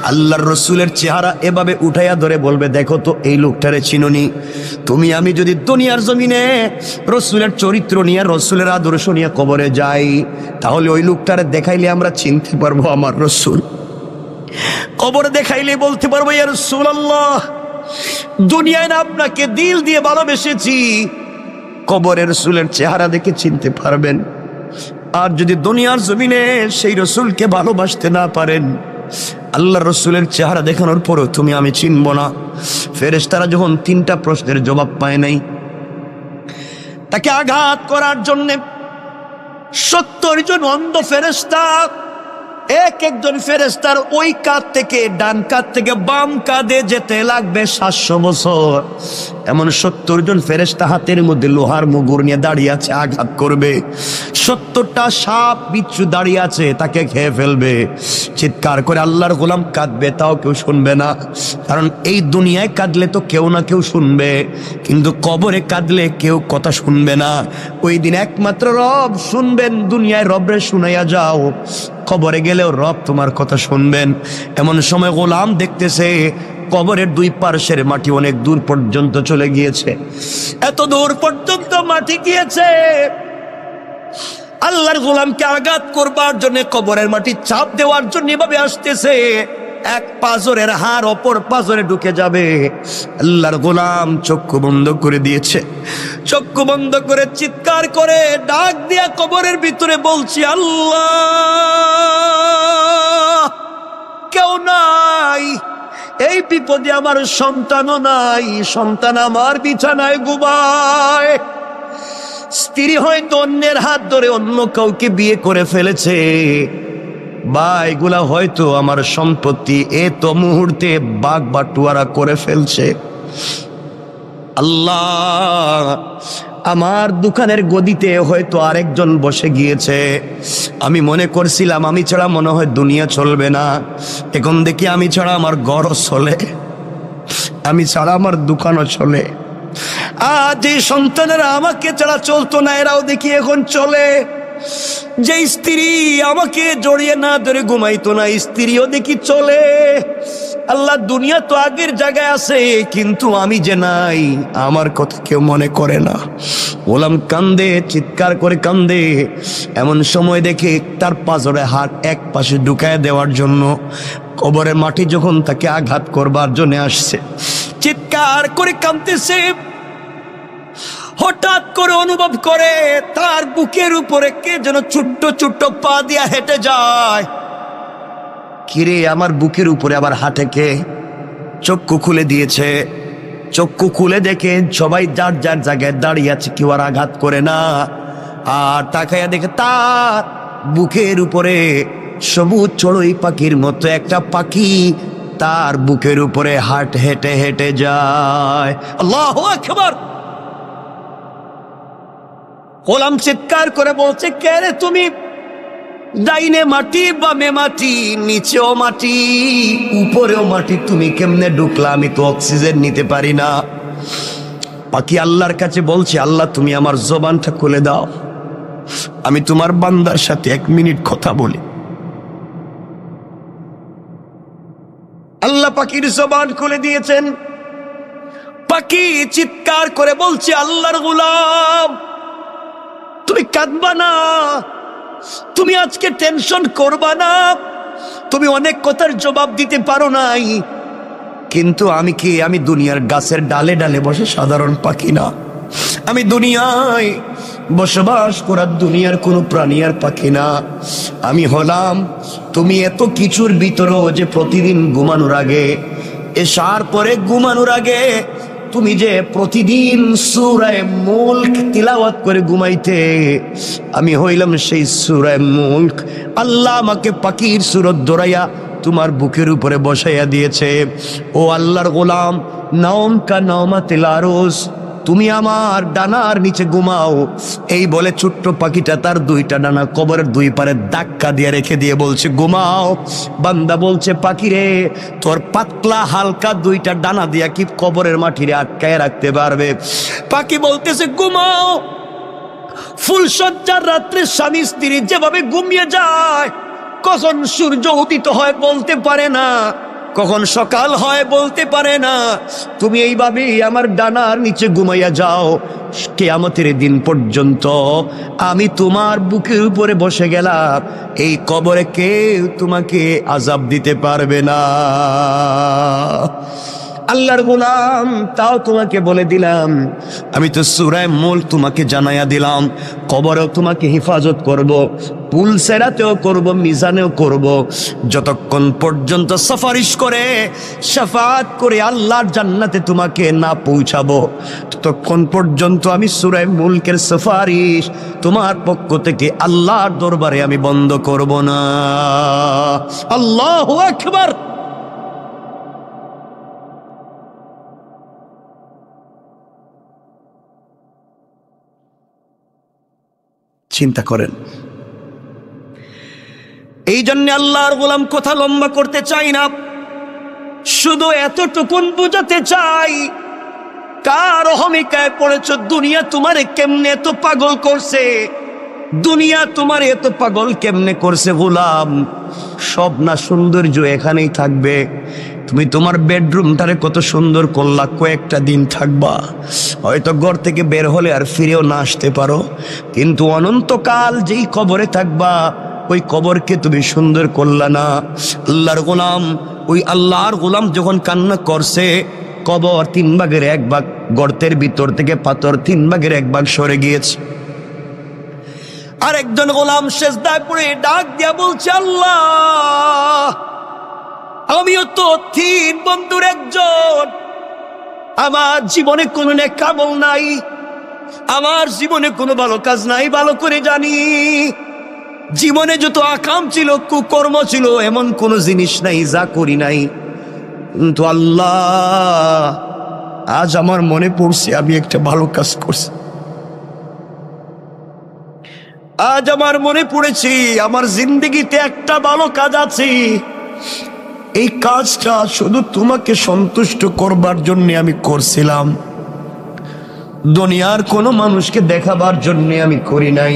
আল্লাহর রসুলের চেহারা এভাবে উঠাইয়া ধরে বলবে, দেখো তো এই লোকটারে চিনুনি? তুমি আমি যদি দুনিয়ার জমিনে রসুলের চরিত্র নিয়ে, রসুলের আদর্শ নিয়ে কবরে যাই, তাহলে ওই লোকটারে দেখাইলে আমরা চিনতে পারবো আমার রসুল। কবরে দেখাইলে বলতে পারবো, ইয়া রাসূলুল্লাহ, দুনিয়ায় না আপনাকে দিল দিয়ে ভালোবেসেছি, কবরে রসুলের চেহারা দেখে চিনতে পারবেন। আর যদি দুনিয়ার জমিনে সেই রসুলকে ভালোবাসতে না পারেন, আল্লাহর রসুলের চেহারা দেখানোর পরও তুমি আমি চিনব না। ফেরেশতারা যখন 3টা প্রশ্নের জবাব পায় নাই, তাকে আঘাত করার জন্য 70 জন অন্ধ ফেরেশতা, এক একজন ফেরেশতার ওই কাঁধ থেকে ডান কাঁধ থেকে বাম কাঁধে যেতে লাগবে 700 বছর। এমন 70 জন ফেরেশতা হাতের মধ্যে লোহার মুগুর নিয়ে দাঁড়িয়ে আছে, আঘাত করবে। 70টা সাপ বিচ্ছু দাঁড়িয়ে আছে, তাকে খেয়ে ফেলবে। চিৎকার করে আল্লাহর গোলাম কাঁদবে, তাও কেউ শুনবে না, কারণ এই দুনিয়ায় কাঁদলে তো কেউ না কেউ শুনবে, কিন্তু কবরে কাঁদলে কেউ কথা শুনবে না। ওই দিন একমাত্র রব শুনবেন। দুনিয়ায় রবরে শুনাইয়া যাও, কবরে গেলেও রব তোমার কথা শুনবেন। এমন সময় গোলাম দেখতেছে কবরের 2 পার্শ্বের মাটি অনেক দূর পর্যন্ত চলে গিয়েছে। এত দূর পর্যন্ত মাটি গিয়েছে, আল্লাহর গোলামকে আঘাত করবার জন্য, কবরের মাটি চাপ দেওয়ার জন্য এভাবে আসতেছে। এক পাজরের হাড় অপর পাজরে ঢুকে যাবে। আল্লাহর গোলাম চক্ষু বন্ধ করে দিয়েছে। চক্ষু বন্ধ করে চিৎকার করে ডাক দিয়া কবরের ভিতরে বলছি, আল্লাহ, কেউ নাই, এই বিপদে আমার সন্তানও নাই, সন্তান আমার বিছানায় ঘুমায়, স্ত্রী হয়তো অন্যের হাত ধরে অন্য কাউকে বিয়ে করে ফেলেছে, বা এগুলা হয়তো আমার সম্পত্তি এত মুহূর্তে বাগ বাটুয়ারা করে ফেলছে। আল্লাহ, আমার দোকানের গদিতে হয়তো আরেকজন বসে গিয়েছে। আমি মনে করছিলাম আমি ছাড়া মনে হয় দুনিয়া চলবে না, এখন দেখি আমি ছাড়া আমার ঘরও চলে, আমি ছাড়া আমার দোকানও চলে। আজ যে সন্তানেরা আমাকে ছাড়া চলতো না, এরাও দেখি এখন চলে। যে স্ত্রী আমাকে জড়িয়ে না ধরে ঘুমাইতো না, স্ত্রীও দেখি চলে। আল্লাহ, দুনিয়া তো আগের জায়গায় আছে, কিন্তু আমি যে নাই, আমার কথা কেউ মনে করে না। গোলাম কান্দে, চিৎকার করে কান্দে। এমন সময় দেখে তার পাজরে হাত এক পাশে ঢুকায় দেওয়ার জন্য কবরের মাটি যখন তাকে আঘাত করবার জন্য আসছে, চিৎকার করে কাঁদতেছে। হঠাৎ করে অনুভব করে তার বুকের উপরে কে যেন ছোট্ট ছোট্ট পা দিয়া হেঁটে যায়। কিরে, আমার বুকের উপরে আবার হাঁটে কে? চক্ষু খুলে দিয়েছে। চক্ষু খুলে দেখে সবাই যার যার জায়গায় দাঁড়িয়ে আছে, কেউ আর আঘাত করে না। আর তাকাইয়া দেখে তার বুকের উপরে সবুজ চড়ুই পাখির মতো একটা পাখি তার বুকের উপরে হেঁটে হেঁটে যায়। আল্লাহু আকবার। গোলাম চিৎকার করে বলছে, কে রে তুমি? ডাইনে মাটি, বামে মাটি, নিচেও মাটি, উপরেও মাটি, তুমি কেমনে ঢুকলা? আমি তো অক্সিজেন নিতে পারি না। পাখি আল্লাহর কাছে বলছে, আল্লাহ তুমি আমার জবানটা খুলে দাও, আমি তোমার বান্দার সাথে 1 মিনিট কথা বলি। আল্লাহ পাখির জবান খুলে দিয়েছেন। পাখি চিৎকার করে বলছে, আল্লাহর গোলাম, তুমি কাঁদবা না, তুমি আজকে টেনশন করবা না, তুমি অনেক কথার জবাব দিতে পারো নাই, কিন্তু আমি কি, আমি দুনিয়ার গাছের ডালে ডালে বসে সাধারণ পাখি না, আমি দুনিয়ায় বসবাস করার দুনিয়ার কোনো প্রাণী আর পাখি না। আমি হলাম তুমি এত কিছুর ভিতরেও যে প্রতিদিন ঘুমানোর আগে, এশার পরে ঘুমানোর আগে তুমি যে প্রতিদিন সূরা মুলক তিলাওয়াত করে ঘুমাইতে, আমি হইলাম সেই সূরা মুলক। আল্লাহ আমাকে পাখির সুরত দৌড়াইয়া তোমার বুকের উপরে বসাইয়া দিয়েছে। ও আল্লাহর গোলাম, নাওম কা নাওমাতিল আরুস, তুমি আমার ডানার নিচে ঘুমাও। এই বলে ছোট্ট পাখিটা তার 2টা ডানা কবরের 2 পারে ধাক্কা দিয়ে রেখে দিয়ে বলছে, ঘুমাও। বান্দা বলছে, পাখি রে, তোর পাতলা হালকা 2টা ডানা দিয়া কি কবরের মাটিরে আটকায় রাখতে পারবে? পাখি বলতেছে, ঘুমাও। ফুলসজ্জার রাত্রে স্বামী স্ত্রী যেভাবে ঘুমিয়ে যায়, কখন সূর্য উদিত হয় বলতে পারে না, কখন সকাল হয় বলতে পারে না, তুমি এইভাবেই আমার ডানার নিচে ঘুমাইয়া যাও কিয়ামতের দিন পর্যন্ত। আমি তোমার বুকের উপরে বসে গেলাম, এই কবরে কেউ তোমাকে আযাব দিতে পারবে না। আল্লাহর গোলাম, তাও তোমাকে বলে দিলাম, আমি তো সূরা মুলক তোমাকে জানাইয়া দিলাম, কবরেও তোমাকে হেফাজত করব, পুলসেরাতেও করব, মিজানেও করব, যতক্ষণ পর্যন্ত সুপারিশ করে শাফাআত করে আল্লাহর জান্নাতে তোমাকে না পৌঁছাবো, ততক্ষণ পর্যন্ত আমি সূরা মুলকের সুপারিশ তোমার পক্ষ থেকে আল্লাহর দরবারে আমি বন্ধ করব না। আল্লাহু আকবার। চিন্তা করেন। এই জন্য আল্লাহর গোলাম কথা লম্বা করতে চাই না, শুধু এতটুকুন বুঝাতে চাই, কার অহমিকায় পড়েছ? দুনিয়া তোমারে কেমনে এত পাগল করছে? দুনিয়া তোমার এত পাগল কেমনে করছে? গোলাম, সব না সৌন্দর্য এখানেই থাকবে। তুমি তোমার বেডরুমটারে কত সুন্দর করলা, কয়েকটা দিন থাকবা, হয়তো ঘর থেকে বের হলে আর ফিরেও না আসতে পারো, কিন্তু অনন্তকাল যেই কবরে থাকবা, ওই কবরকে তুমি সুন্দর করলা না। আল্লাহর গোলাম, ওই আল্লাহর গোলাম যখন কান্না করছে, কবর 3 ভাগের 1 ভাগ, গর্তের ভিতর থেকে পাথর 3 ভাগের 1 ভাগ সরে গিয়েছে। আর একজন গোলাম সেজদায় পড়ে ডাক দিয়া বলছে, আল্লাহ, আমিও তো 3 বন্ধুর একজন, আমার জীবনে কোনো নেক আমল নাই, আমার জীবনে কোনো ভালো কাজ নাই, ভালো করে জানি। জীবনে যত আকাম ছিল, কুকর্ম ছিল, এমন কোনো জিনিস নাই যা করি নাই, কিন্তু আল্লাহ, আজ আমার মনে পড়ছে আমি একটা ভালো কাজ করছি। আজ আমার মনে পড়েছে আমার জিন্দগিতে একটা ভালো কাজ আছে, এই কাজটা শুধু তোমাকে সন্তুষ্ট করবার জন্য আমি করছিলাম, দুনিয়ার কোনো মানুষকে দেখাবার জন্য আমি করি নাই।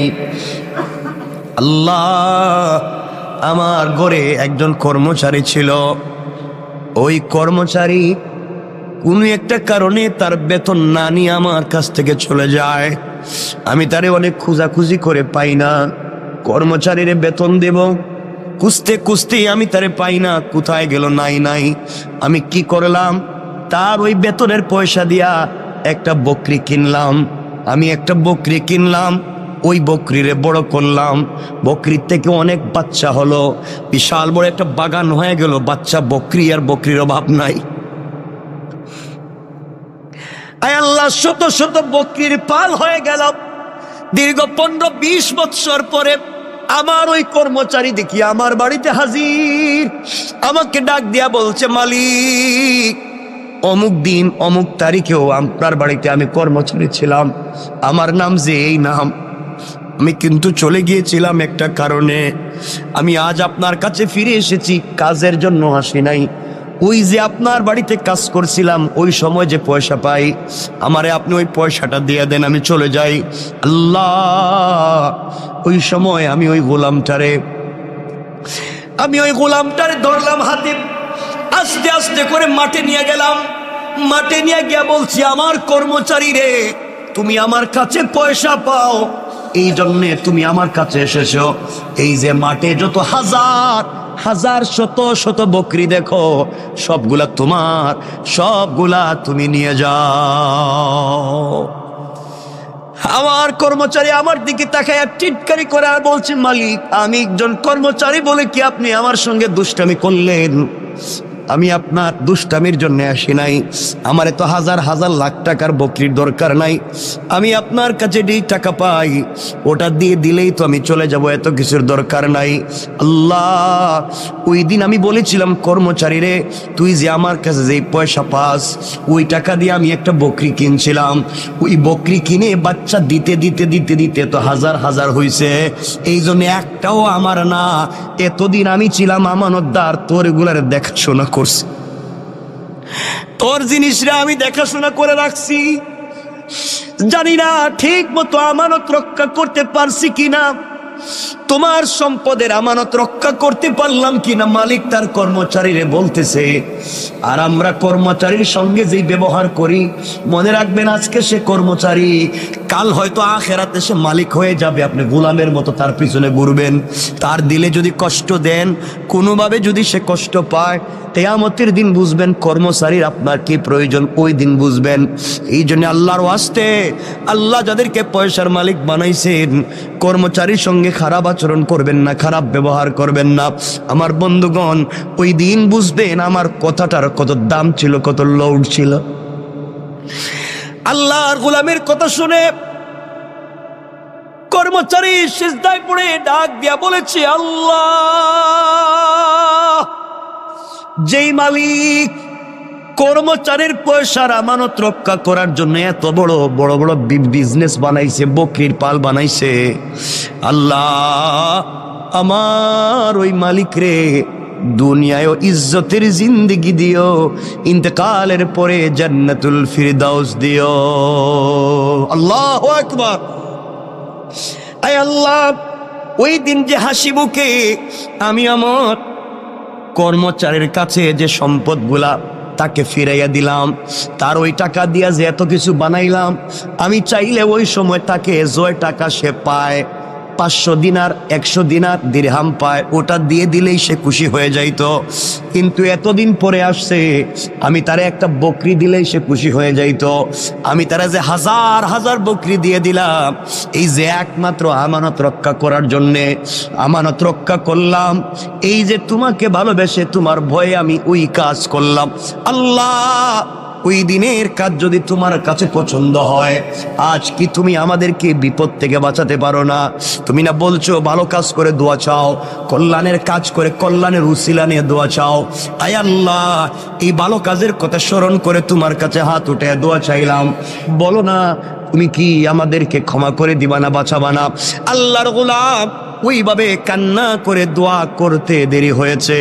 আল্লাহ, আমার ঘরে একজন কর্মচারী ছিল, ওই কর্মচারী কোনো একটা কারণে তার বেতন না নিয়ে আমার কাছ থেকে চলে যায়। আমি তারে অনেক খোঁজাখুঁজি করে পাই না, কর্মচারীর বেতন দেব খুঁজতে খুঁজতে আমি তারে পাই না, কোথায় গেল নাই নাই। আমি কি করলাম, তার ওই বেতনের পয়সা দিয়া একটা বকরি কিনলাম। আমি একটা বকরি কিনলাম, ওই বকরিরে বড় করলাম, বকরির থেকে অনেক বাচ্চা হলো, বিশাল বড় একটা বাগান হয়ে গেল, বাচ্চা বকরি আর বকরির অভাব নাই। আয় আল্লাহ, শত শত বকরির পাল হয়ে গেল। দীর্ঘ 15-20 বৎসর পরে আমার ওই কর্মচারী দেখি আমার বাড়িতে হাজির, আমাকে ডাক দিয়া বলছে, মালিক, অমুক দিন অমুক তারিখেও আপনার বাড়িতে আমি কর্মচারী ছিলাম, আমার নাম যে এই নাম, আমি কিন্তু চলে গিয়েছিলাম একটা কারণে, আমি আজ আপনার কাছে ফিরে এসেছি, কাজের জন্য আসি নাই। ওই যে আপনার বাড়িতে কাজ করছিলাম, ওই সময় যে পয়সা পাই, আমারে আপনি ওই পয়সাটা দিয়ে দেন, আমি চলে যাই। আল্লাহ, ওই সময় আমি ওই গোলামটারে ধরলাম হাতে, আস্তে আস্তে করে মাঠে নিয়ে গেলাম। মাঠে নিয়ে গিয়া বলছি, আমার কর্মচারী রে, তুমি আমার কাছে পয়সা পাও, এই জন্যে তুমি আমার কাছে এসেছো। এই যে মাঠে যত হাজার হাজার শত শত বকরি দেখো, সবগুলা তোমার, সবগুলা তুমি নিয়ে যাও। আমার কর্মচারী আমার দিকে তাকায় টিটকারি করে আর বলছে, মালিক, আমি একজন কর্মচারী বলে কি আপনি আমার সঙ্গে দুষ্টামি করলেন? আমি আপনার দুষ্টামির জন্য আসি নাই, আমার এত হাজার হাজার লাখ টাকার বকরির দরকার নাই, আমি আপনার কাছে যেই টাকা পাই ওটা দিয়ে দিলেই তো আমি চলে যাব, এত কিছুর দরকার নাই। আল্লাহ, ওই দিন আমি বলেছিলাম, কর্মচারী রে, তুই যে আমার কাছে যেই পয়সা পাস, ওই টাকা দিয়ে আমি একটা বকরি কিনছিলাম, ওই বকরি কিনে বাচ্চা দিতে দিতে দিতে দিতে তো হাজার হাজার হয়েছে, এই জন্য একটাও আমার না। এতদিন আমি ছিলাম আমানতদার, তোর এগুলার দেখাশোনা করছি, তোর জিনিসরা আমি দেখাশোনা করে রাখছি, জানি না ঠিক মতো আমানত রক্ষা করতে পারছি কিনা, তোমার সম্পদের আমানত রক্ষা করতে পারলাম কিনা। মালিক তার কর্মচারীরে বলতেছে, আর আমরা কর্মচারীর সঙ্গে যেই ব্যবহার করি, মনে রাখবেন আজকে সে কর্মচারী, কাল হয়তো আখেরাতে সে মালিক হয়ে যাবে, আপনি গোলামের মতো তার পিছনে ঘুরবেন। তার দিলে যদি কষ্ট দেন, কোনোভাবে যদি সে কষ্ট পায়, কিয়ামতের দিন বুঝবেন কর্মচারীর আপনার কি প্রয়োজন, ওই দিন বুঝবেন। এই জন্য আল্লাহর ওয়াস্তে, আল্লাহ যাদেরকে পয়সার মালিক বানাইছেন, কর্মচারীর সঙ্গে খারাপ আচরণ করবেন না, খারাপ ব্যবহার করবেন না। আমার বন্ধুগণ, ওই দিন বুঝবেন আমার কথাটার কত দাম ছিল, কত লৌট ছিল। আল্লাহর গোলামের কথা শুনে কর্মচারী সিজদায় পড়ে ডাক দিয়া বলেছে, আল্লাহ, যেই মালিক কর্মচারীর পয়সার আমানত রক্ষা করার জন্য এত বড় বড় বড় বিজনেস বানাইছে, বকরির পাল বানাইছে, আল্লাহ, আমার ওই মালিক রে দুনিয়ায় ইজ্জতের জিন্দেগি দিও, ইন্তেকালের পরে জান্নাতুল ফিরদাউস দিও। আল্লাহু আকবার। আয় আল্লাহ, ওই দিন যে হাসি মুখে আমি আমার কর্মচারীর কাছে যে সম্পদগুলা তাকে ফিরাইয়া দিলাম, তার ওই টাকা দিয়া যে এত কিছু বানাইলাম, আমি চাইলে ওই সময় তাকে যে টাকা সে পায়, 500 দিনার 100 দিনার দিরহাম পায়, ওটা দিয়ে দিলেই সে খুশি হয়ে যাইতো। কিন্তু এতদিন পরে আসছে, আমি তারে একটা বকরি দিলেই সে খুশি হয়ে যাইতো। আমি তারা যে হাজার হাজার বকরি দিয়ে দিলাম, এই যে একমাত্র আমানত রক্ষা করার জন্যে, আমানত রক্ষা করলাম, এই যে তোমাকে ভালোবেসে তোমার ভয়ে আমি ওই কাজ করলাম। আল্লাহ, ওই দিনের কাজ যদি তোমার কাছে পছন্দ হয়, আজ কি তুমি আমাদেরকে বিপদ থেকে বাঁচাতে পারো না? তুমি না বলছো ভালো কাজ করে দোয়া চাও, কল্যাণের কাজ করে কল্যাণের উসিলা নিয়ে দোয়া চাও। আয় আল্লাহ, এই ভালো কাজের কথা স্মরণ করে তোমার কাছে হাত উঠে দোয়া চাইলাম, বলো না তুমি কি আমাদেরকে ক্ষমা করে দিবা না, বাঁচাবা না? আল্লাহর গোলাম ওইভাবে কান্না করে দোয়া করতে দেরি হয়েছে,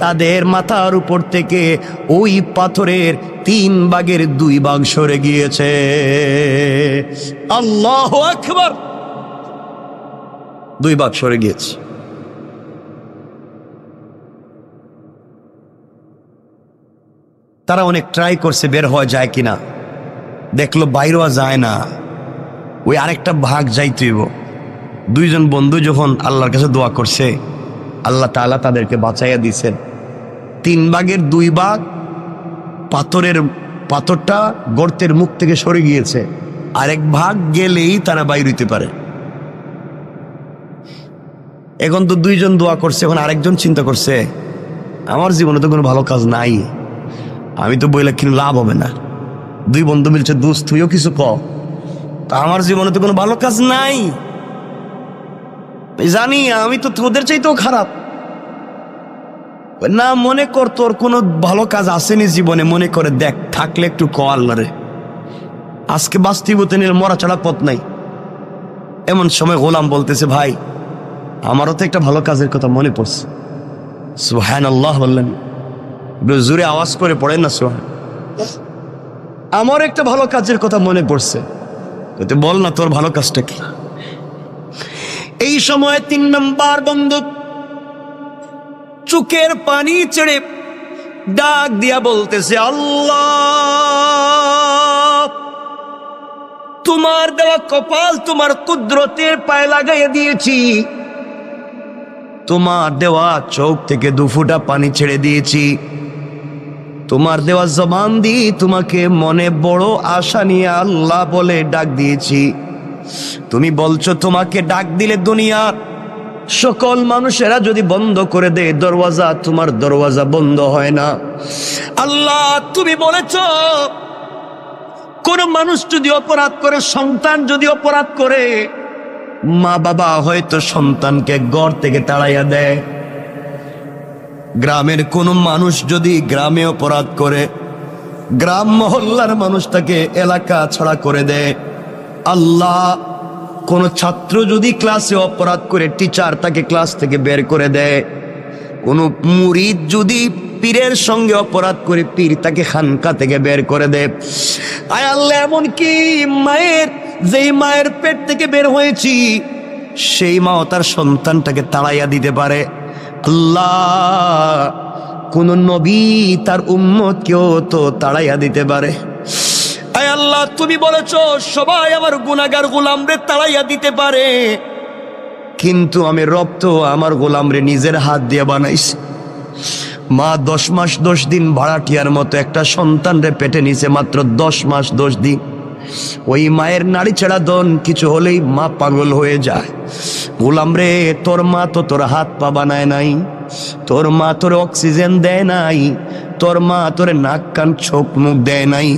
তাদের মাথার উপর থেকে ওই পাথরের 3 ভাগের 2 ভাগ সরে গিয়েছে। আল্লাহু আকবার, 2 ভাগ সরে গিয়েছে। তারা অনেক ট্রাই করছে বের হওয়া যায় কিনা, দেখলো বাইরেও যায় না, ওই আরেকটা ভাগ যাইতেইব। 2 জন বন্ধু যখন আল্লাহর কাছে দোয়া করছে, আল্লাহ তাআলা তাদেরকে বাঁচাইয়া দিয়েছেন। 3 ভাগের 2 ভাগ পাথরটা গর্তের মুখ থেকে সরে গিয়েছে, আরেক ভাগ গেলেই তারা বাইর হইতে পারে। এখন তো 2 জন দোয়া করছে, এখন আরেকজন চিন্তা করছে আমার জীবনে তো কোনো ভালো কাজ নাই, আমি তো বইলে কিন্তু লাভ হবে না। 2 বন্ধু মিলছে, দোস্ত তুইও কিছু ক, তা আমার জীবনে তো কোনো ভালো কাজ নাই, জানি আমি তো তোদের চাইতেও খারাপ। না, মনে কর তোর কোনো ভালো কাজ আসেনি জীবনে, মনে করে দেখ, থাকলে একটু ক আল্লাহরে, আজকে বাস্তবতে নিয়ে মরা ছাড়া পথ নাই। এমন সময় গোলাম বলতেছে, ভাই আমারও তো একটা ভালো কাজের কথা মনে পড়ছে। সুবহানাল্লাহ বললেন, জোরে আওয়াজ করে পড়েন না সুবহান। আমার একটা ভালো কাজের কথা মনে পড়ছে, বল না তোর ভালো কাজটা কি? এই সময় 3 নম্বর বন্ধু চোখের পানি ছেড়ে ডাক দিয়া বলতেছে, আল্লাহ তোমার দেওয়া কপাল তোমার কুদরতের পায়ে লাগাইয়া দিয়েছি, তোমার দেওয়া চোখ থেকে 2 ফোঁটা পানি ছেড়ে দিয়েছি, তোমার দেওয়া জবান দিয়ে তোমাকে মনে বড় আশা নিয়ে আল্লাহ বলে ডাক দিয়েছি। তুমি বলছো তোমাকে ডাক দিলে দুনিয়ার সকল মানুষেরা যদি বন্ধ করে দেয় দরওয়াজা, তোমার দরওয়াজা বন্ধ হয় না। আল্লাহ তুমি বলেছো কোন মানুষ যদি অপরাধ করে, সন্তান যদি অপরাধ করে, মা বাবা হয়তো সন্তানকে ঘর থেকে তাড়াইয়া দেয়। গ্রামের কোন মানুষ যদি গ্রামে অপরাধ করে, গ্রাম মহল্লার মানুষ তাকে এলাকা ছাড়া করে দেয়। আল্লাহ কোন ছাত্র যদি ক্লাসে অপরাধ করে, টিচার তাকে ক্লাস থেকে বের করে দেয়। কোন মুরিদ যদি পীরের সঙ্গে অপরাধ করে, পীর তাকে খানকা থেকে বের করে দেয়। আয় আল্লাহ, এমনকি যেই মায়ের পেট থেকে বের হয়েছি সেই মাও তার সন্তানটাকে তাড়াইয়া দিতে পারে। আল্লাহ কোন নবী তার উম্মতকেও তো তাড়াইয়া দিতে পারে। আয় আল্লাহ তুমি বলেছো সবাই আমার গুনাহগার গোলামরে তাড়াইয়া দিতে পারে, কিন্তু আমি রব তো আমার গোলামরে নিজের হাত দিয়ে বানাইছি। মা 10 মাস 10 দিন ভাড়াটিয়ার মতো একটা সন্তানরে পেটে নিছে, মাত্র 10 মাস 10 দিন। ওই মায়ের নাড়ি ছেড়া দন কিছু হলেই মা পাগল হয়ে যায়। গোলাম রে, তোর মা তো তোর হাত পা বানায় নাই, তোর মা তোর অক্সিজেন দেয় নাই, তোর মা তোরে নাক কান চোখ মুখ দেয় নাই।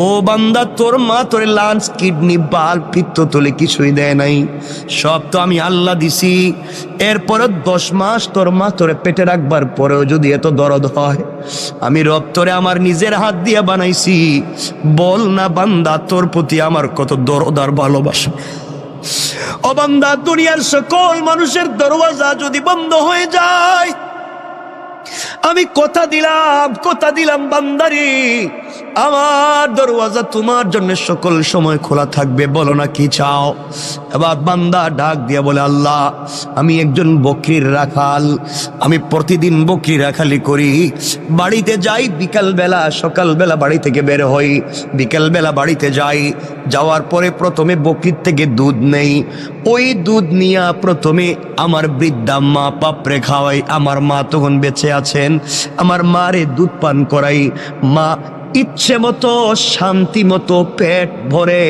ও বান্দা, তোর মা তোরে লাঞ্চ কিডনি বাল পিত্তথলি কিছুই দেয় নাই, সব তো আমি আল্লাহ দিছি। এরপরে 10 মাস তোর মা তোরে পেটে রাখবার পরেও যদি এত দরদ হয়, আমি রব তোরে আমার নিজের হাত দিয়ে বানাইছি। বল না বান্দা, তোর প্রতি আমার কত দরদ আর ভালোবাসা। ও বান্দা, দুনিয়ার সকল মানুষের দরওয়াজা যদি বন্ধ হয়ে যায়, আমি কথা দিলাম বান্দারি, আমার দরওয়াজা তোমার জন্য সকল সময় খোলা থাকবে। বলো না কি চাও? এবার বান্দা ডাক দিয়া বলে, আল্লাহ আমি একজন বকরির রাখাল, আমি প্রতিদিন বকরি রাখালি করি। বাড়িতে যাই বিকালবেলা, সকালবেলা বাড়ি থেকে বের হই, বিকালবেলা বাড়িতে যাই। যাওয়ার পরে প্রথমে বকরির থেকে দুধ নেই, ওই দুধ নিয়ে প্রথমে আমার বৃদ্ধা মা পাপড়ে খাওয়াই। আমার মা তখন বেঁচে আছেন, আমার মারে দুধ পান করাই। মা ইচ্ছে মতো শান্তি মতো পেট ভরে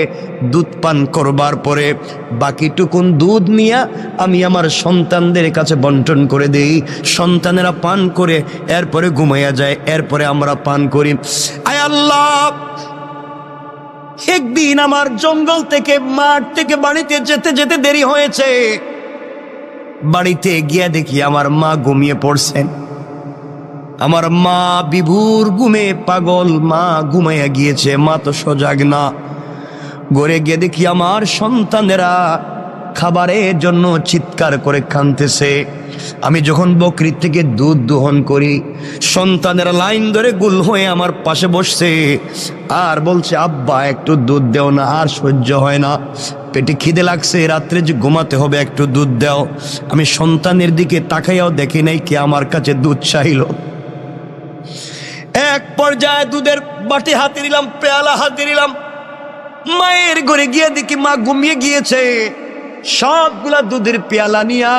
দুধ পান করবার পরে বাকিটুকুন দুধ নিয়ে আমি আমার সন্তানদের কাছে বন্টন করে দেই। সন্তানেরা পান করে এরপরে ঘুমাইয়া যায়, এরপরে আমরা পান করি। আয় আল্লাহ, একদিন আমার জঙ্গল থেকে মাঠ থেকে বাড়িতে যেতে যেতে দেরি হয়েছে। বাড়িতে গিয়ে দেখি আমার মা ঘুমিয়ে পড়ছেন। আমার মা বিভোর ঘুমে পাগল, মা ঘুমাইয়া গিয়েছে, মা তো সজাগ না। ঘরে গিয়ে দেখি আমার সন্তানেরা খাবারের জন্য চিৎকার করে কাঁদতেছে। আমি যখন বকরির থেকে দুধ দোহন করি, সন্তানেরা লাইন ধরে গুল হয়ে আমার পাশে বসছে আর বলছে, আব্বা একটু দুধ দেও না, আর সহ্য হয় না, পেটে খিদে লাগছে, রাত্রে যে ঘুমাতে হবে, একটু দুধ দাও। আমি সন্তানের দিকে তাকাইয়াও দেখি নাই কে আমার কাছে দুধ চাইল। এক পর্যায়ে দুধের বাটি হাতে নিলাম, পেয়ালা হাতে নিলাম, মায়ের ঘরে গিয়ে দেখি মা ঘুমিয়ে গিয়েছে। সবগুলা দুধের পেয়ালা নিয়া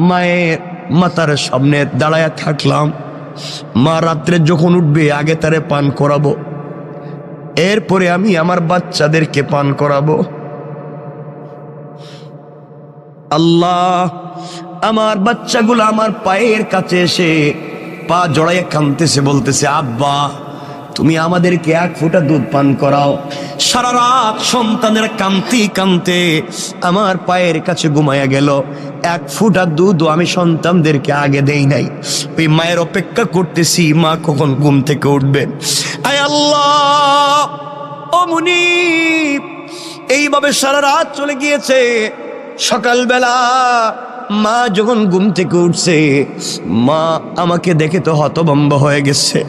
মায়ের মাথার সামনে দাঁড়ায়া থাকলাম। মা রাত্রে যখন উঠবে আগে তারে পান করাবো, এরপরে আমি আমার বাচ্চাদেরকে পান করাবো। আল্লাহ, আমার বাচ্চাগুলো আমার পায়ের কাছে এসে পা জড়াইয়া কাঁদতেছে, বলতেছে, আব্বা তুমি আমাদেরকে এক ফোঁটা দুধ পান করাও। সারা রাত সন্তানের কাঁদতে কাঁদতে আমার পায়ের কাছে ঘুমাইয়া গেল। এক ফোঁটা দুধও আমি সন্তানদেরকে আগে দেই নাই। ওই মায়ের অপেক্ষা করতেছি মা কখন ঘুম থেকে উঠবেন। আয় আল্লাহ, ও মুনিব, এইভাবে সারা রাত চলে গিয়েছে। সকালবেলা মা যখন ঘুম থেকে উঠছে, মা আমাকে দেখে তো হতভম্ব হয়ে গেছে।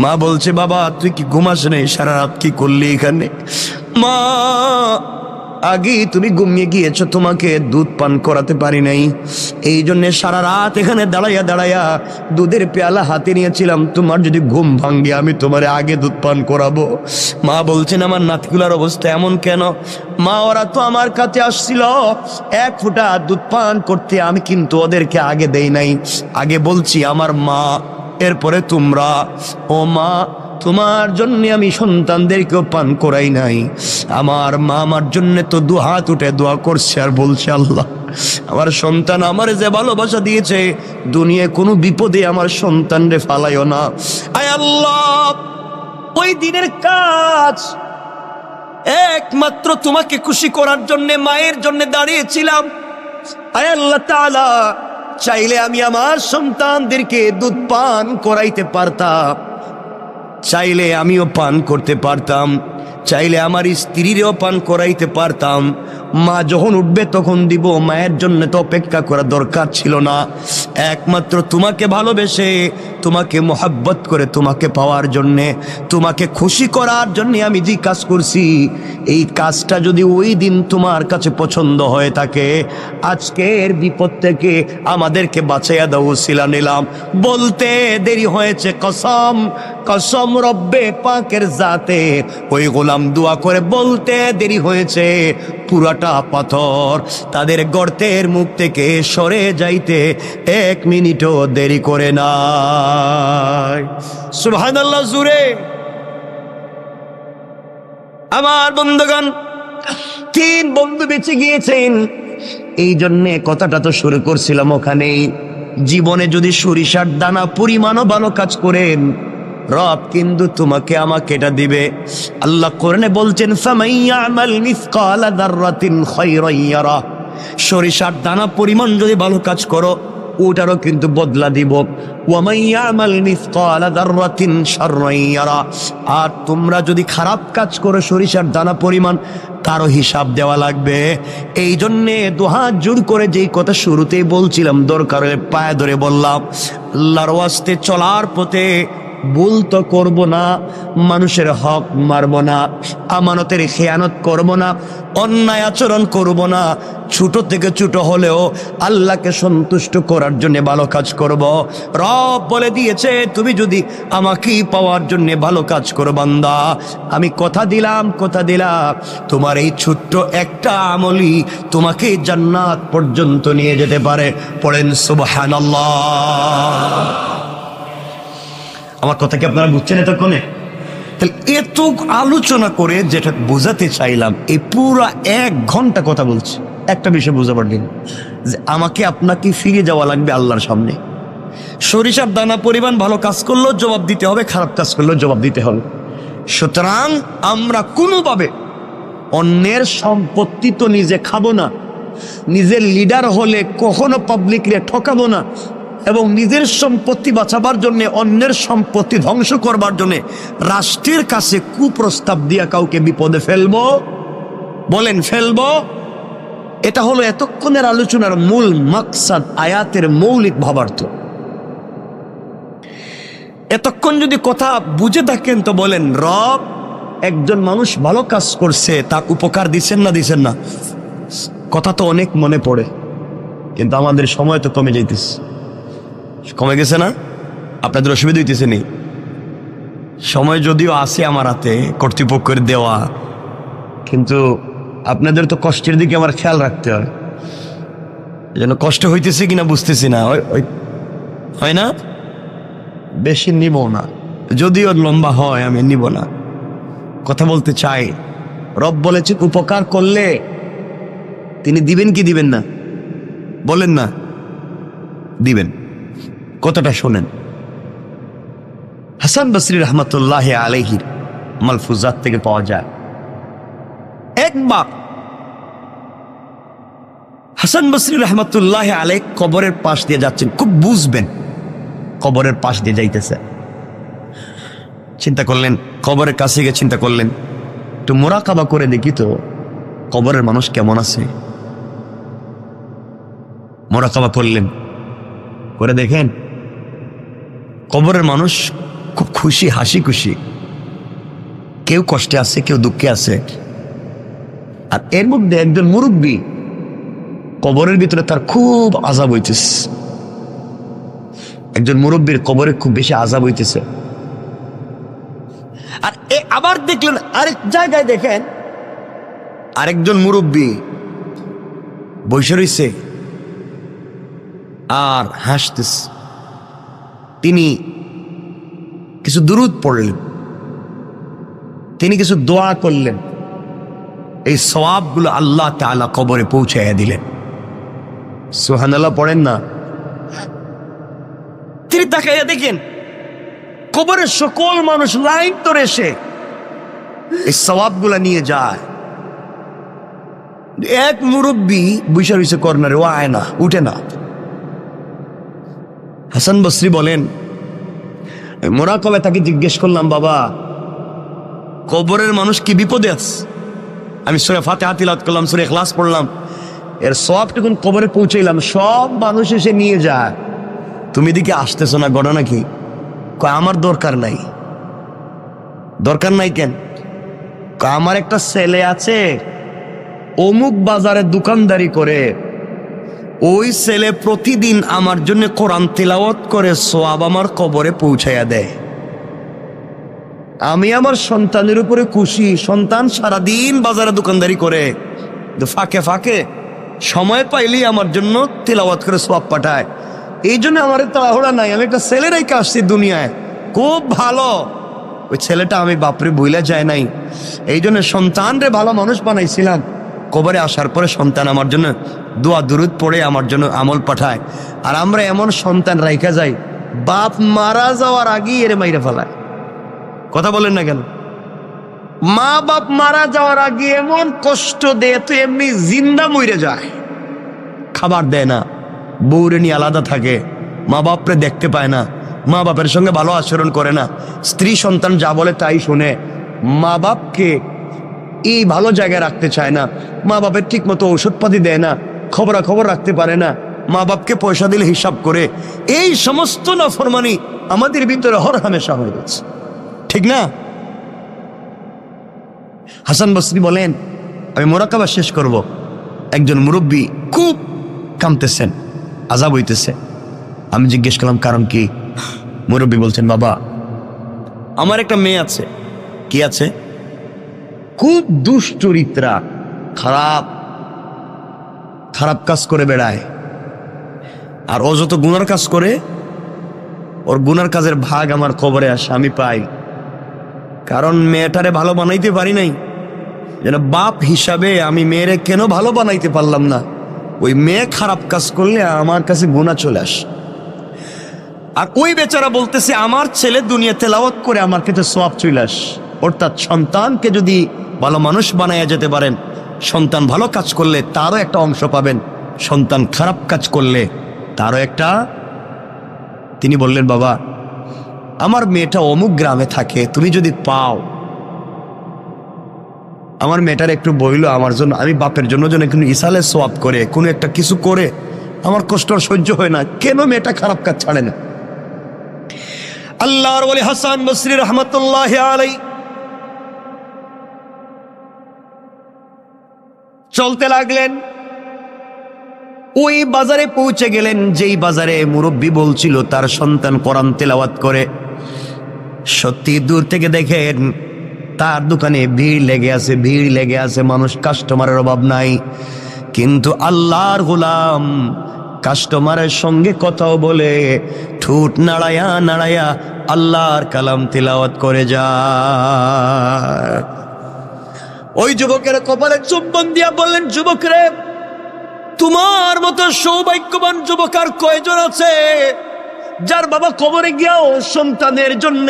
মা বলছে, বাবা তুই কি ঘুমাস নাই? সারা রাত কি করলি এখানে? মা, আগে তুমি ঘুমিয়ে গিয়েছো, তোমাকে দুধ পান করাতে পারি নাই, এই জন্য সারা রাত এখানে দাঁড়াইয়া দাঁড়াইয়া দুধের পেয়ালা হাতে নিয়েছিলাম। তোমার যদি ঘুম ভাঙ্গে আমি তোমারে আগে দুধ পান করাবো। মা বলছেন, আমার নাতিগুলার অবস্থা এমন কেন? মা, ওরা তো আমার কাছে আসছিল এক ফোঁটা দুধ পান করতে, আমি কিন্তু ওদেরকে আগে দেই নাই। আগে বলছি আমার মা, এরপরে তোমরা। ও মা, তোমার জন্য আমি সন্তানদেরকেও পান করাই নাই। আমার মা আমার জন্য তো দু হাত উঠে দোয়া করছে আর বলছে, আল্লাহ আমার সন্তান আমার যে ভালোবাসা দিয়েছে, দুনিয়ায় কোনো বিপদে আমার সন্তানরে ফালাইও না। আয় আল্লাহ, ওই দিনের কাজ একমাত্র তোমাকে খুশি করার জন্য মায়ের জন্য দাঁড়িয়েছিলাম। আয় আল্লাহ তাআলা, চাইলে আমি আমার সন্তানদেরকে দুধ পান করাইতে পারতাম, চাইলে আমিও পান করতে পারতাম, চাইলে আমার স্ত্রীরও পান করাইতে পারতাম। মা যখন উঠবে তখন দিব, মায়ের জন্য তো অপেক্ষা করা দরকার ছিল না। একমাত্র তোমাকে ভালোবেসে, তোমাকে মোহাব্বত করে, তোমাকে পাওয়ার জন্যে, তোমাকে খুশি করার জন্যে আমি যে কাজ করছি, এই কাজটা যদি ওই দিন তোমার কাছে পছন্দ হয়ে থাকে, আজকের বিপদ থেকে আমাদেরকে বাঁচাইয়া দাও উসিলা নিলাম। বলতে দেরি হয়েছে, কসম কসম রব্বে পাকের জাতে, ওই গোলাম দোয়া করে বলতে দেরি হয়েছে, পুরাটা পাথর তাদের গর্তের মুখ থেকে সরে যাইতে 1 মিনিটও দেরি করে নাই। সুবহানাল্লাহ জুরে। আমার বন্ধুগণ, 3 বন্ধু বেঁচে গিয়েছেন। এই জন্যে কথাটা তো শুরু করছিলাম ওখানেই। জীবনে যদি সরিষার দানা পরিমাণও ভালো কাজ করেন, রব কিন্তু তোমাকে আমাকে এটা দিবে। আল্লাহ কোরআনে বলছেন, ফামাইয়ামাল মিসকালা যাররাতিন খায়রান ইয়ারা। সরিষার দানা পরিমাণ যদি ভালো কাজ করো, ওটারও কিন্তু বদলা দিব। ওয়ামাইয়ামাল মিসকালা যাররাতিন শাররান ইয়ারা। আর তোমরা যদি খারাপ কাজ করো সরিষার দানা পরিমাণ, তারও হিসাব দেওয়া লাগবে। এই জন্যে দুহাত জোর করে যেই কথা শুরুতেই বলছিলাম, দরকারে পায়ে ধরে বললাম, আল্লাহর ওয়াস্তে চলার পথে ভুল তো করব না, মানুষের হক মারব না, আমানতের খেয়ানত করব না, অন্যায় আচরণ করব না, ছোট থেকে ছোট হলেও আল্লাহকে সন্তুষ্ট করার জন্য ভালো কাজ করব। রব বলে দিয়েছে, তুমি যদি আমাকেই পাওয়ার জন্য ভালো কাজ করো বান্দা, আমি কথা দিলাম তোমার এই ছোট্ট একটা আমলই তোমাকে জান্নাত পর্যন্ত নিয়ে যেতে পারে। পড়েন সুবহানাল্লাহ। আমার কথা কি আপনারা বুঝছেন এতক্ষণে? তাহলে এত আলোচনা করে যেটা বোঝাতে চাইলাম, এই পুরা 1 ঘন্টা কথা বলছি, একটা বিষয় বুঝতে পারলেন যে আমাকে আপনাকে ফিরে যাওয়া লাগবে আল্লাহর সামনে। সরিষার দানা পরিমাণ ভালো কাজ করলেও জবাব দিতে হবে, খারাপ কাজ করলেও জবাব দিতে হবে। সুতরাং আমরা কোনোভাবে অন্যের সম্পত্তি তো নিজে খাবো না, নিজের লিডার হলে কখনো পাবলিকরে ঠকাবো না, এবং নিজের সম্পত্তি বাঁচাবার জন্য অন্যের সম্পত্তি ধ্বংস করবার জন্য রাষ্ট্রের কাছে কুপ্রস্তাব দিয়া কাউকে বিপদে ফেলবো, বলেন ফেলবো? এটা হলো এতক্ষণের আলোচনার মূল মাকসাদ, আয়াতের মৌলিক ভাবার্থ। এতক্ষণ যদি কথা বুঝে থাকেন তো বলেন, রব একজন মানুষ ভালো কাজ করছে, তার উপকার দিচ্ছেন না দিচ্ছেন না? কথা তো অনেক মনে পড়ে, কিন্তু আমাদের সময় তো কমে যাইতেছে। কমে গেছে না? আপনাদের অসুবিধা হইতেছে নি? সময় যদিও আছে আমার হাতে কর্তৃপক্ষের দেওয়া, কিন্তু আপনাদের তো কষ্টের দিকে আমার খেয়াল রাখতে হয়। যেন কষ্ট হইতেছে কিনা বুঝতেছি না, হয় না? বেশি নিব না, যদিও লম্বা হয় আমি নিব না। কথা বলতে চাই, রব বলেছেন উপকার করলে তিনি দিবেন কি দিবেন না? বলেন না, দিবেন। কথাটা শোনেন, হাসান বসরি রহমতুল্লাহ আলাইহির মালফুজাত থেকে পাওয়া যায়। একবার হাসান বসরি রহমতুল্লাহ আলাইহ কবরের পাশ দিয়ে যাচ্ছেন, খুব বুঝবেন, কবরের পাশ দিয়ে যাইতেছে। চিন্তা করলেন, কবরের কাছে গিয়ে চিন্তা করলেন, একটু মোরাকাবা করে দেখি তো কবরের মানুষ কেমন আছে। মোরাকাবা করলেন, করে দেখেন কবরের মানুষ খুব খুশি, হাসি খুশি, কেউ কষ্টে আছে, কেউ দুঃখে আছে। আর এর মধ্যে একজন মুরব্বী, কবরের ভিতরে তার খুব আযাব হইতেছে। একজন মুরব্বীর কবরে খুব বেশি আযাব হইতেছে। আর আবার দেখলেন আরেক জায়গায়, দেখেন আরেকজন মুরব্বী বসে রইছে আর হাসতেছে। তিনি কিছু দুরূদ পড়লেন, তিনি কিছু দোয়া করলেন, এই সওয়াবগুলো আল্লাহ তাআলা কবরে পৌঁছাইয়া দিলেন। সুবহানাল্লাহ পড়েন না? তিনি তাকাইয়া দেখেন কবরের সকল মানুষ লাইন ধরে এসে এই সওয়াবগুলা নিয়ে যায়। এক মুরব্বী বসে রইছে কর্নারে, ও আয় না, উঠে না। হাসান বসরি বলেন, মোরাকাবায় তাকে জিজ্ঞেস করলাম, বাবা কবরের মানুষ কি বিপদে আছে? আমি সূরা ফাতিহা তিলাওয়াত করলাম, সূরা ইখলাস পড়লাম, এর সওয়াবটুকু কবরে পৌঁছাইলাম, সব মানুষ এসে নিয়ে যায়, তুমি দিকে আসতেছো না, ঘটনা কি? কয় আমার দরকার নাই। দরকার নাই কেন? কয় আমার একটা ছেলে আছে, অমুক বাজারে দোকানদারি করে, ওই ছেলে প্রতিদিন আমার জন্য কোরআন তিলাওয়াত করে সওয়াব আমার কবরে পৌঁছাইয়া দেয়। আমি আমার সন্তানের উপরে খুশি, সন্তান সারাদিন বাজারে দোকানদারি করে, ফাঁকে ফাঁকে সময় পাইলেই আমার জন্য তিলাওয়াত করে সওয়াব পাঠায়। এই জন্য আমার তাড়াহুড়া নাই, আমি একটা ছেলে রেখে আসছি দুনিয়ায়, খুব ভালো। ওই ছেলেটা আমি বাপরে ভুলে যায় নাই, এই জন্য সন্তান রে ভালো মানুষ বানাইছিলাম। কবরে আসার পরে সন্তান আমার জন্য দোয়া দুরুদ পড়ে আমার জন্য আমল পাঠায়। আর আমরা এমন সন্তান রাইখা যাই, বাপ মারা যাওয়ার আগেই এর মাইরা ফেলায়। কথা বলেন না কেন? মা বাপ মারা যাওয়ার আগে এমন কষ্ট দেয়, তো এমনি জিন্দা মরে যায়, খাবার দেয় না, বউরে নিয়ে আলাদা থাকে, মা বাপরে দেখতে পায় না, মা বাপের সঙ্গে ভালো আচরণ করে না, স্ত্রী সন্তান যা বলে তাই শুনে, মা বাপকে এই ভালো জায়গায় রাখতে চায় না, মা বাপের ঠিক মতো ঔষধপাতি দেয় না, খবরাখবর রাখতে পারে না, মা বাপকে পয়সা দিলে হিসাব করে। এই সমস্ত নাফরমানি আমাদের ভিতরে হরহামেশা হয়ে গেছে, ঠিক না? হাসান বসরি বলেন, আমি মোরাকাবা শেষ করব, একজন মুরব্বী খুব কাঁদতেছেন, আযাব হইতেছে। আমি জিজ্ঞেস করলাম কারণ কি? মুরব্বী বলছেন, বাবা আমার একটা মেয়ে আছে। কি আছে? খুব দুশ্চরিত্রা, খারাপ খারাপ কাজ করে বেড়ায়। আর ও যত গুনার কাজ করে, ওর গুনার কাজের ভাগ আমার কবরে আসে, আমি পাই। কারণ মেয়েটারে ভালো বানাইতে পারি নাই, যেন বাপ হিসাবে আমি মেয়েরে কেন ভালো বানাইতে পারলাম না। ওই মেয়ে খারাপ কাজ করলে আমার কাছে গুনাহ চলে আসে। আর ওই বেচারা বলতেছে, আমার ছেলে দুনিয়া তেলাওয়াত করে আমার কাছে সওয়াব চলে আসে। অর্থাৎ সন্তানকে যদি ভালো মানুষ বানাইয়া যেতে পারেন, সন্তান ভালো কাজ করলে তারও একটা অংশ পাবেন, সন্তান খারাপ কাজ করলে তারও একটা তিনি বললেন, বাবা আমার মেয়েটা অমুক গ্রামে থাকে, তুমি যদি পাও আমার মেয়েটার একটু বইলো আমার জন্য, আমি বাপের জন্য যেন একটু ইসালে সোয়াব করে কোনো একটা কিছু করে, আমার কষ্ট আর সহ্য হয় না, কেন মেয়েটা খারাপ কাজ ছাড়ে না। আল্লাহর ওলি হাসান বসরি রহমতুল্লাহ আলাইহি চলতে লাগলেন, ওই বাজারে পৌঁছে গেলেন যেই বাজারে মুরব্বী বলছিল তার সন্তান কোরআন তেলাওয়াত করে। সত্যি দূর থেকে দেখেন তার দোকানে ভিড় লেগে আছে, মানুষ, কাস্টমারের অভাব নাই, কিন্তু আল্লাহর গোলাম কাস্টমারের সঙ্গে কথাও বলে ঠোঁট নাড়ায়া নাড়ায়া আল্লাহর কালাম তিলাওয়াত করে যায়। ওই যুবকের কপালে চুম্বন দিয়া বললেন, যুবক রে, তোমার মতো সৌভাগ্যবান যুবক আর কয়জন আছে যার বাবা কবরে গিয়াও সন্তানের জন্য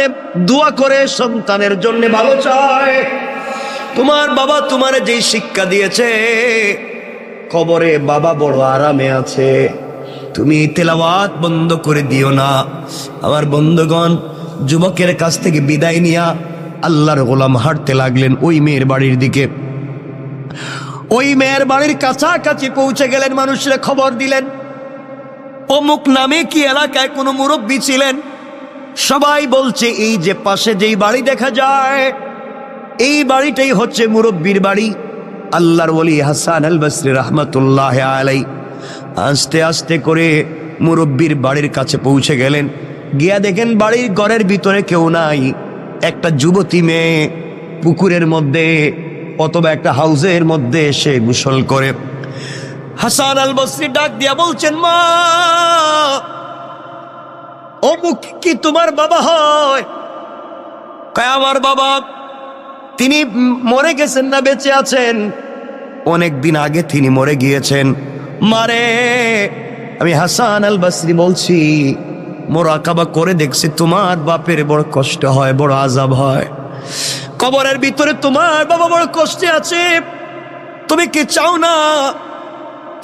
দোয়া করে, সন্তানের জন্য ভালো চায়। তোমার বাবা তোমার যেই শিক্ষা দিয়েছে, কবরে বাবা বড় আরামে আছে, তুমি তেলাওয়াত বন্ধ করে দিও না। আমার বন্ধুগণ, যুবকের কাছ থেকে বিদায় নিয়া আল্লাহর গোলাম হাঁটতে লাগলেন ওই মেয়ের বাড়ির দিকে। ওই মেয়ের বাড়ির কাছাকাছি পৌঁছে গেলেন, মানুষরা খবর দিলেন অমুক নামে কি এলাকায় কোনো মুরব্বী ছিলেন। সবাই বলছে এই যে পাশে যেই বাড়ি দেখা যায় এই বাড়িটাই হচ্ছে মুরব্বীর বাড়ি। আল্লাহর ওলি হাসান আল বসরি রহমতুল্লাহ আলাইহি আস্তে আস্তে করে মুরব্বীর বাড়ির কাছে পৌঁছে গেলেন। গিয়া দেখেন বাড়ির ঘরের ভিতরে কেউ নাই, একটা যুবতী মেয়ে পুকুরের মধ্যে অথবা একটা হাউজের মধ্যে এসে গোসল করে। হাসান আল বসরি ডাক দিয়া বলছেন, মা, অমুক কি তোমার বাবা হয়? কয়, আমার বাবা। তিনি মরে গেছেন না বেঁচে আছেন? অনেক দিন আগে তিনি মরে গিয়েছেন। মারে, আমি হাসান আল বসরি বলছি, মোরাকাবা করে দেখছি তোমার বাপের বড় কষ্ট হয়, বড় আযাব হয়, কবরের ভিতরে তোমার বাবা বড় কষ্টে আছে। তুমি কি চাও না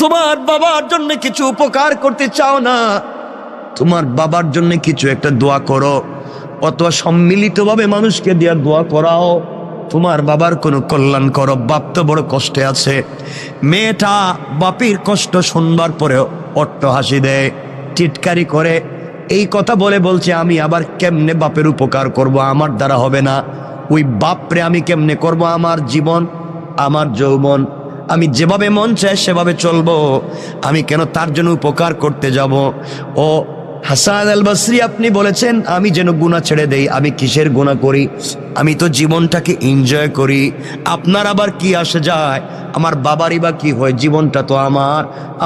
তোমার বাবার জন্য কিছু উপকার করতে? চাও না তোমার বাবার জন্য কিছু একটা দোয়া করো, অথবা সম্মিলিতভাবে মানুষকে দিয়া দোয়া করাও, তোমার বাবার কোনো কল্যাণ করো, বাপ তো বড় কষ্টে আছে। মেয়েটা বাপের কষ্ট শুনবার পরেও অট্ট হাসি দেয়, টিটকারি করে। এই কথা বলে বলছে, আমি আবার কেমনে বাপের উপকার করব? আমার দ্বারা হবে না। ওই বাপরে আমি কেমনে করব? আমার জীবন, আমার যৌবন, আমি যেভাবে মন চায় সেভাবে চলবো, আমি কেন তার জন্য উপকার করতে যাব? ও হাসান আল বসরি, আপনি বলেছেন আমি যেন গুনাহ ছেড়ে দেই, আমি কিসের গুনাহ করি? আমি তো জীবনটাকে এনজয় করি। আপনার আবার কি আসে যায়? আমার বাবারই বা কি হয়? জীবনটা তো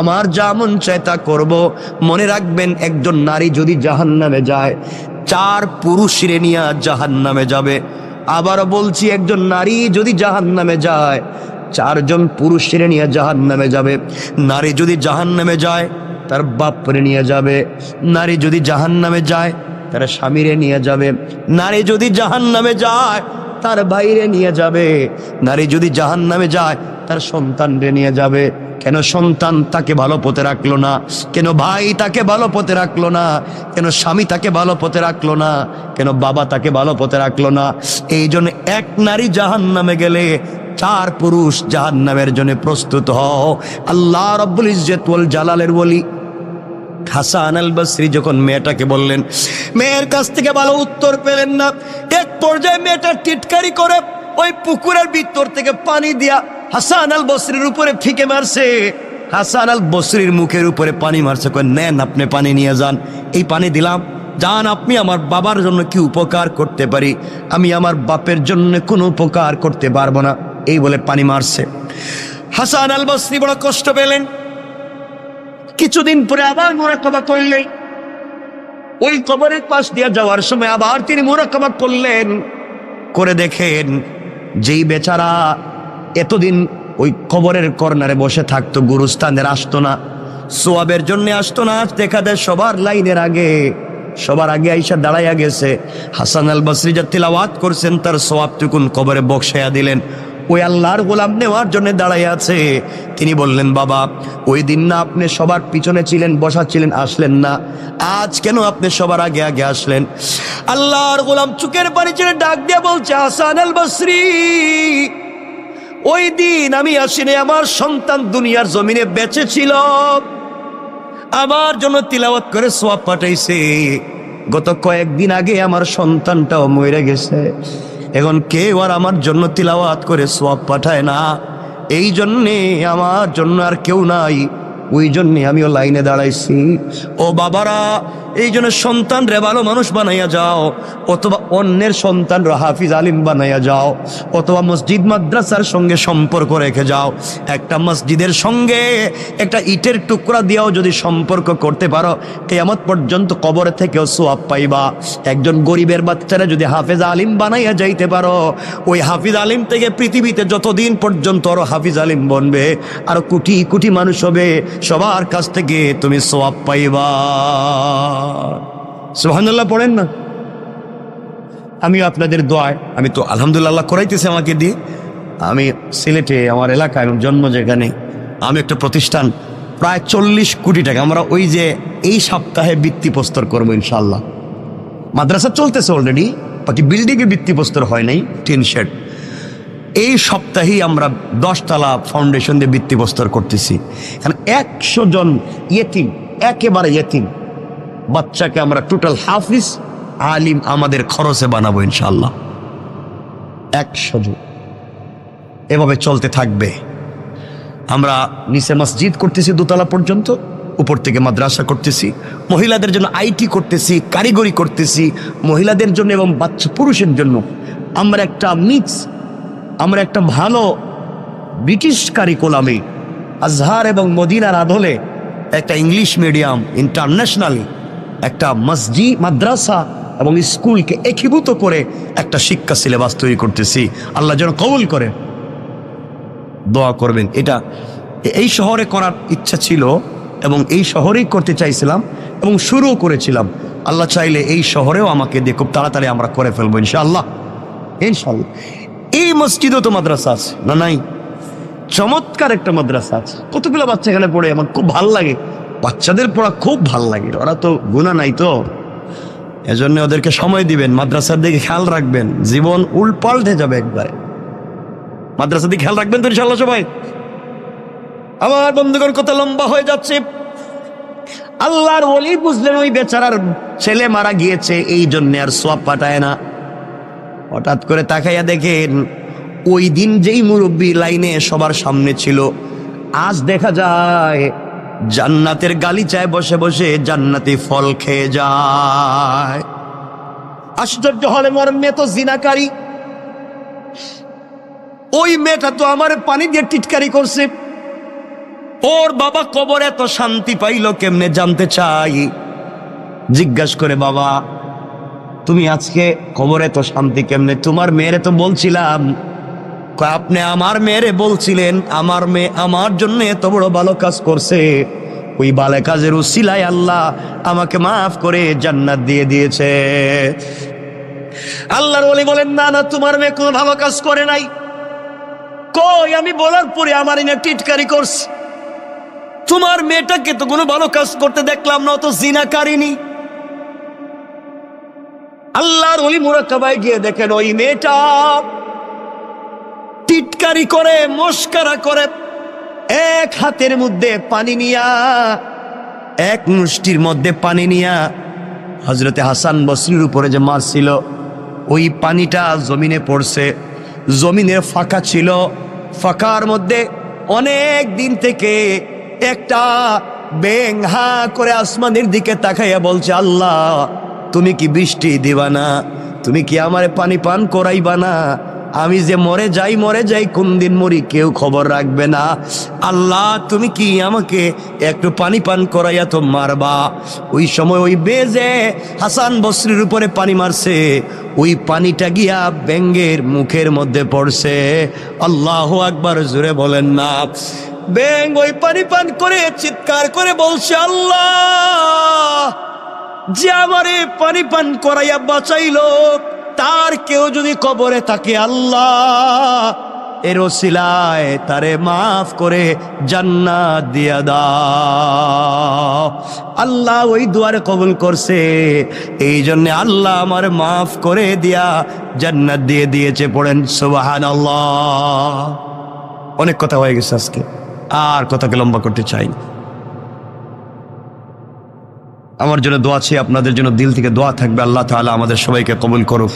আমার যা মন চায় তা করব। মনে রাখবেন, একজন নারী যদি জাহান্নামে যায়, 4 পুরুষরে নিয়ে জাহান্নামে যাবে। আবার বলছি, একজন নারী যদি জাহান্নামে যায়, 4 জন পুরুষরে নিয়ে জাহান্নামে যাবে। নারী যদি জাহান্নামে যায়, তার বাপরে নিয়ে যাবে। নারী যদি জাহান্নামে যায়, তার স্বামীরে নিয়ে যাবে। নারী যদি জাহান্নামে যায়, তার ভাইরে নিয়ে যাবে। নারী যদি জাহান্নামে যায়, তার সন্তানরে নিয়ে যাবে। কেন সন্তান তাকে ভালো পথে রাখলো না? কেন ভাই তাকে ভালো পথে রাখলো না? কেন স্বামী তাকে ভালো পথে রাখলো না? কেন বাবা তাকে ভালো পথে রাখলো না? এই জন্য এক নারী জাহান্নামে গেলে 4 পুরুষ জাহান্নামের জন্য প্রস্তুত হও। আল্লাহ রাব্বুল ইজ্জত ওয়াল জালালের ওলি হাসান আল বসরি যখন মেয়েটাকে বললেন, মেয়ের কাছ থেকে ভালো উত্তর পেলেন না। এক পর্যায়ে মেয়েটা টিটকারি করে ওই পুকুরের ভিতর থেকে পানি দিয়া হাসান আল বসরির উপরে ফিকে মারছে। হাসান আল বসরির মুখের উপরে পানি মারছে। কয়, নেন, আপনি পানি নিয়ে যান, এই পানি দিলাম, যান, আপনি আমার বাবার জন্য কি উপকার করতে পারি? আমি আমার বাপের জন্য কোনো উপকার করতে পারবো না। এই বলে পানি মারছে। হাসান আল বসরি বড় কষ্ট পেলেন। কিছুদিন পরে আবার মুরাকাবা করলেন। ওই কবরের পাশ দিয়ে যাওয়ার সময় আবার তিনি মুরাকাবা করলেন। করে দেখেন, যেই বেচারা এতদিন ওই কবরের কর্নারে বসে থাকতো, গুরুস্থানের আসতো না, সোয়াবের জন্য আসতো না, দেখা দেয় সবার লাইনের আগে, সবার আগে আইসা দাঁড়াইয়া গেছে। হাসান আল বসরি যা তিলাওয়াত করছেন, তার সোয়াবটুকুন কবরে বক্সাইয়া দিলেন। ওই আল্লাহর গোলাম নেওয়ার জন্য দাঁড়াই আছে। তিনি বললেন, বাবা ওই দিন না আপনি সবার পিছনে ছিলেন, বসা ছিলেন, আসলেন না, আজ কেন আপনি সবার আগে আগে আসলেন? আল্লাহর গোলাম চুকের পানি ছেড়ে ডাক দিয়ে বলছে, হাসান আল বসরি, ওই দিন আমি আসিনি, আমার সন্তান দুনিয়ার জমিনে বেঁচে ছিল, আমার জন্য তিলাওয়াত করে সওয়াব পাঠাইছে। গত কয়েকদিন আগে আমার সন্তানটাও মরে গেছে, এখন কেউ আর আমার জন্য তিলাওয়াত করে সওয়াব পাঠায় না, এই জন্যে আমার জন্য আর কেউ নাই, ওই জন্যে আমিও লাইনে দাঁড়াইছি। ও বাবারা, এই জন্য সন্তান রে ভালো মানুষ বানাইয়া যাও, অথবা অন্যের সন্তান রে হাফিজ আলিম বানাইয়া যাও, অথবা মসজিদ মাদ্রাসার সঙ্গে সম্পর্ক রেখে যাও। একটা মসজিদের সঙ্গে একটা ইটের টুকরা দিয়েও যদি সম্পর্ক করতে পারো, কিয়ামত পর্যন্ত কবর থেকেও সওয়াব পাইবা। একজন গরিবের বাচ্চারা যদি হাফিজ আলিম বানাইয়া যাইতে পারো, ওই হাফিজ আলিম থেকে পৃথিবীতে যতদিন পর্যন্ত আরো হাফিজ আলিম বনবে, আরো কোটি কোটি মানুষ হবে, সবার কাছ থেকে তুমি সওয়াব পাইবা। সুবহানাল্লাহ পড়েন না? আমি আপনাদের দোয়ায়, আমি তো আলহামদুলিল্লাহ করাইতেছি আমাকে দিয়ে। আমি সিলেটে আমার এলাকায় জন্ম, যেখানে আমি একটা প্রতিষ্ঠান প্রায় 40 কোটি টাকা, আমরা ওই যে এই সপ্তাহে ভিত্তিপ্রস্তর করবো ইনশাল্লাহ। মাদ্রাসা চলতেছে অলরেডি, বাকি বিল্ডিংয়ে ভিত্তিপ্রস্তর হয় নাই, টিন শেড। এই সপ্তাহেই আমরা 10 তলা ফাউন্ডেশন দিয়ে ভিত্তিপ্রস্তর করতেছি। এখানে 100 জন ইয়েতিম, একেবারে ইয়েতিম বাচ্চাকে আমরা টোটাল হাফিজ আলিম আমাদের খরচে বানাবো ইনশাল্লাহ। 100 জন, এভাবে চলতে থাকবে। আমরা নিচে মসজিদ করতেছি 2 তলা পর্যন্ত, উপর থেকে মাদ্রাসা করতেছি, মহিলাদের জন্য আইটি করতেছি, কারিগরি করতেছি, মহিলাদের জন্য এবং বাচ্চা পুরুষের জন্য আমরা একটা মিক্স, আমরা একটা ভালো ব্রিটিশ কারিকুলামে আজহার এবং মদিনার আদলে একটা ইংলিশ মিডিয়াম ইন্টারন্যাশনালি একটা মসজিদ, মাদ্রাসা এবং স্কুলকে একীভূত করে একটা শিক্ষা সিলেবাস তৈরি করতেছি। আল্লাহ যেন কবুল করে, দোয়া করবেন। এটা এই শহরে করার ইচ্ছা ছিল এবং এই শহরেই করতে চাইছিলাম এবং শুরুও করেছিলাম। আল্লাহ চাইলে এই শহরেও আমাকে দিয়ে খুব তাড়াতাড়ি আমরা করে ফেলবো ইনশাআল্লাহ, ইনশাআল্লাহ। এই মসজিদও তো মাদ্রাসা আছে না? নাই? চমৎকার একটা মাদ্রাসা আছে, কতগুলো বাচ্চা এখানে পড়ে, আমার খুব ভাল লাগে, বাচ্চাদের পড়া খুব ভাল লাগে, ওরা তো গুনাহ নাই তো, এজন্য ওদেরকে সময় দিবেন, মাদ্রাসার দিকে খেয়াল রাখবেন, জীবন উল্পাল্টে যাবে একবারে। মাদ্রাসার দিকে খেয়াল রাখবেন তো ইনশাআল্লাহ সবাই? আমার বন্ধুগণ, কথা লম্বা হয়ে যাচ্ছে। আল্লাহর ওলি বুঝলেন ওই বেচারার ছেলে মারা গিয়েছে, এই জন্য আর সওয়াব পাঠায় না। হঠাৎ করে তাকাইয়া দেখেন, ওই দিন যেই মুরব্বী লাইনে সবার সামনে ছিল, আজ দেখা যায় জান্নাতের গালিচায় বসে বসে জান্নাতি ফল খেয়ে যায়। আশ্চর্য হলে, আমার মেয়ে তো জিনাকারী, ওই মেয়েটা তো আমার পানি দিয়ে টিটকারি করছে, ওর বাবা কবরে এত শান্তি পাইল কেমনে জানতে চাই। জিজ্ঞাসা করে, বাবা তুমি আজকে কবরে তো শান্তি কেমনে? তোমার মেয়েরে তো বলছিলাম। আপনি আমার মেয়েরে বলছিলেন, আমার মেয়ে আমার জন্য এত বড় ভালো কাজ করছে, ওই ভালো কাজের উসিলায় আল্লাহ আমাকে মাফ করে জান্নাত দিয়ে দিয়েছে। আল্লাহর ওলি বলেন, না না, তোমার মেয়ে কোনো ভালো কাজ করে নাই। কই, আমি বলার পরে আমার এনে টিটকারি করছে। তোমার মেয়েটাকে তো কোনো ভালো কাজ করতে দেখলাম না, তো জিনাকারিনী। আল্লাহর ওলি মুরাক্কাবায় গিয়ে দেখেন, ওই মেয়েটা টিটকারি করে, মস্করা করে, এক হাতের মধ্যে পানি নিয়া, এক মুষ্টির মধ্যে পানি নিয়া হযরতে হাসান বসরির উপরে যে মারছিল, ওই পানিটা জমিনে পড়ছে। জমিনের ফাঁকা ছিল, ফাঁকার মধ্যে অনেক দিন থেকে একটা ব্যাঙ হা করে আসমানের দিকে তাকাইয়া বলছে, আল্লাহ তুমি কি বৃষ্টি দিবা না? তুমি কি আমারে পানি পান করাইবা না? আমি যে মরে যাই, কোন দিন মরি কেউ খবর রাখবে না। আল্লাহ তুমি কি আমাকে একটু পানি পান করাইয়া তো মারবা? ওই সময় ওই বেজে হাসান বসরির উপরে পানি মারছে, ওই পানিটা গিয়া ব্যাঙের মুখের মধ্যে পড়ছে। আল্লাহু আকবার, জোরে বলেন না। ব্যাঙ ওই পানি পান করে চিৎকার করে বলছে, আল্লাহ যে আমারে পানি পান করাইয়া বাঁচাইলো, তার কেউ যদি কবরে থাকে, আল্লাহ এর ওসিলায় তারে মাফ করে জান্নাত দিয়া দাও। আল্লাহ ওই দুয়ারে কবুল করছে, এই জন্য আল্লাহ আমার মাফ করে দিয়া জান্নাত দিয়ে দিয়েছে। পড়েন সুবহানাল্লাহ। অনেক কথা হয়ে গেছে আজকে, আর কথাকে লম্বা করতে চাই না। আমার জন্য দোয়া আছে, আপনাদের জন্য দিল থেকে দোয়া থাকবে। আল্লাহ তাআলা আমাদের সবাইকে কবুল করুক।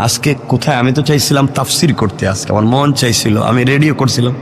আজকে কোথায়, আমি তো চাইছিলাম তাফসির করতে, আজকে আমার মন চাইছিল, আমি রেডিও করছিলাম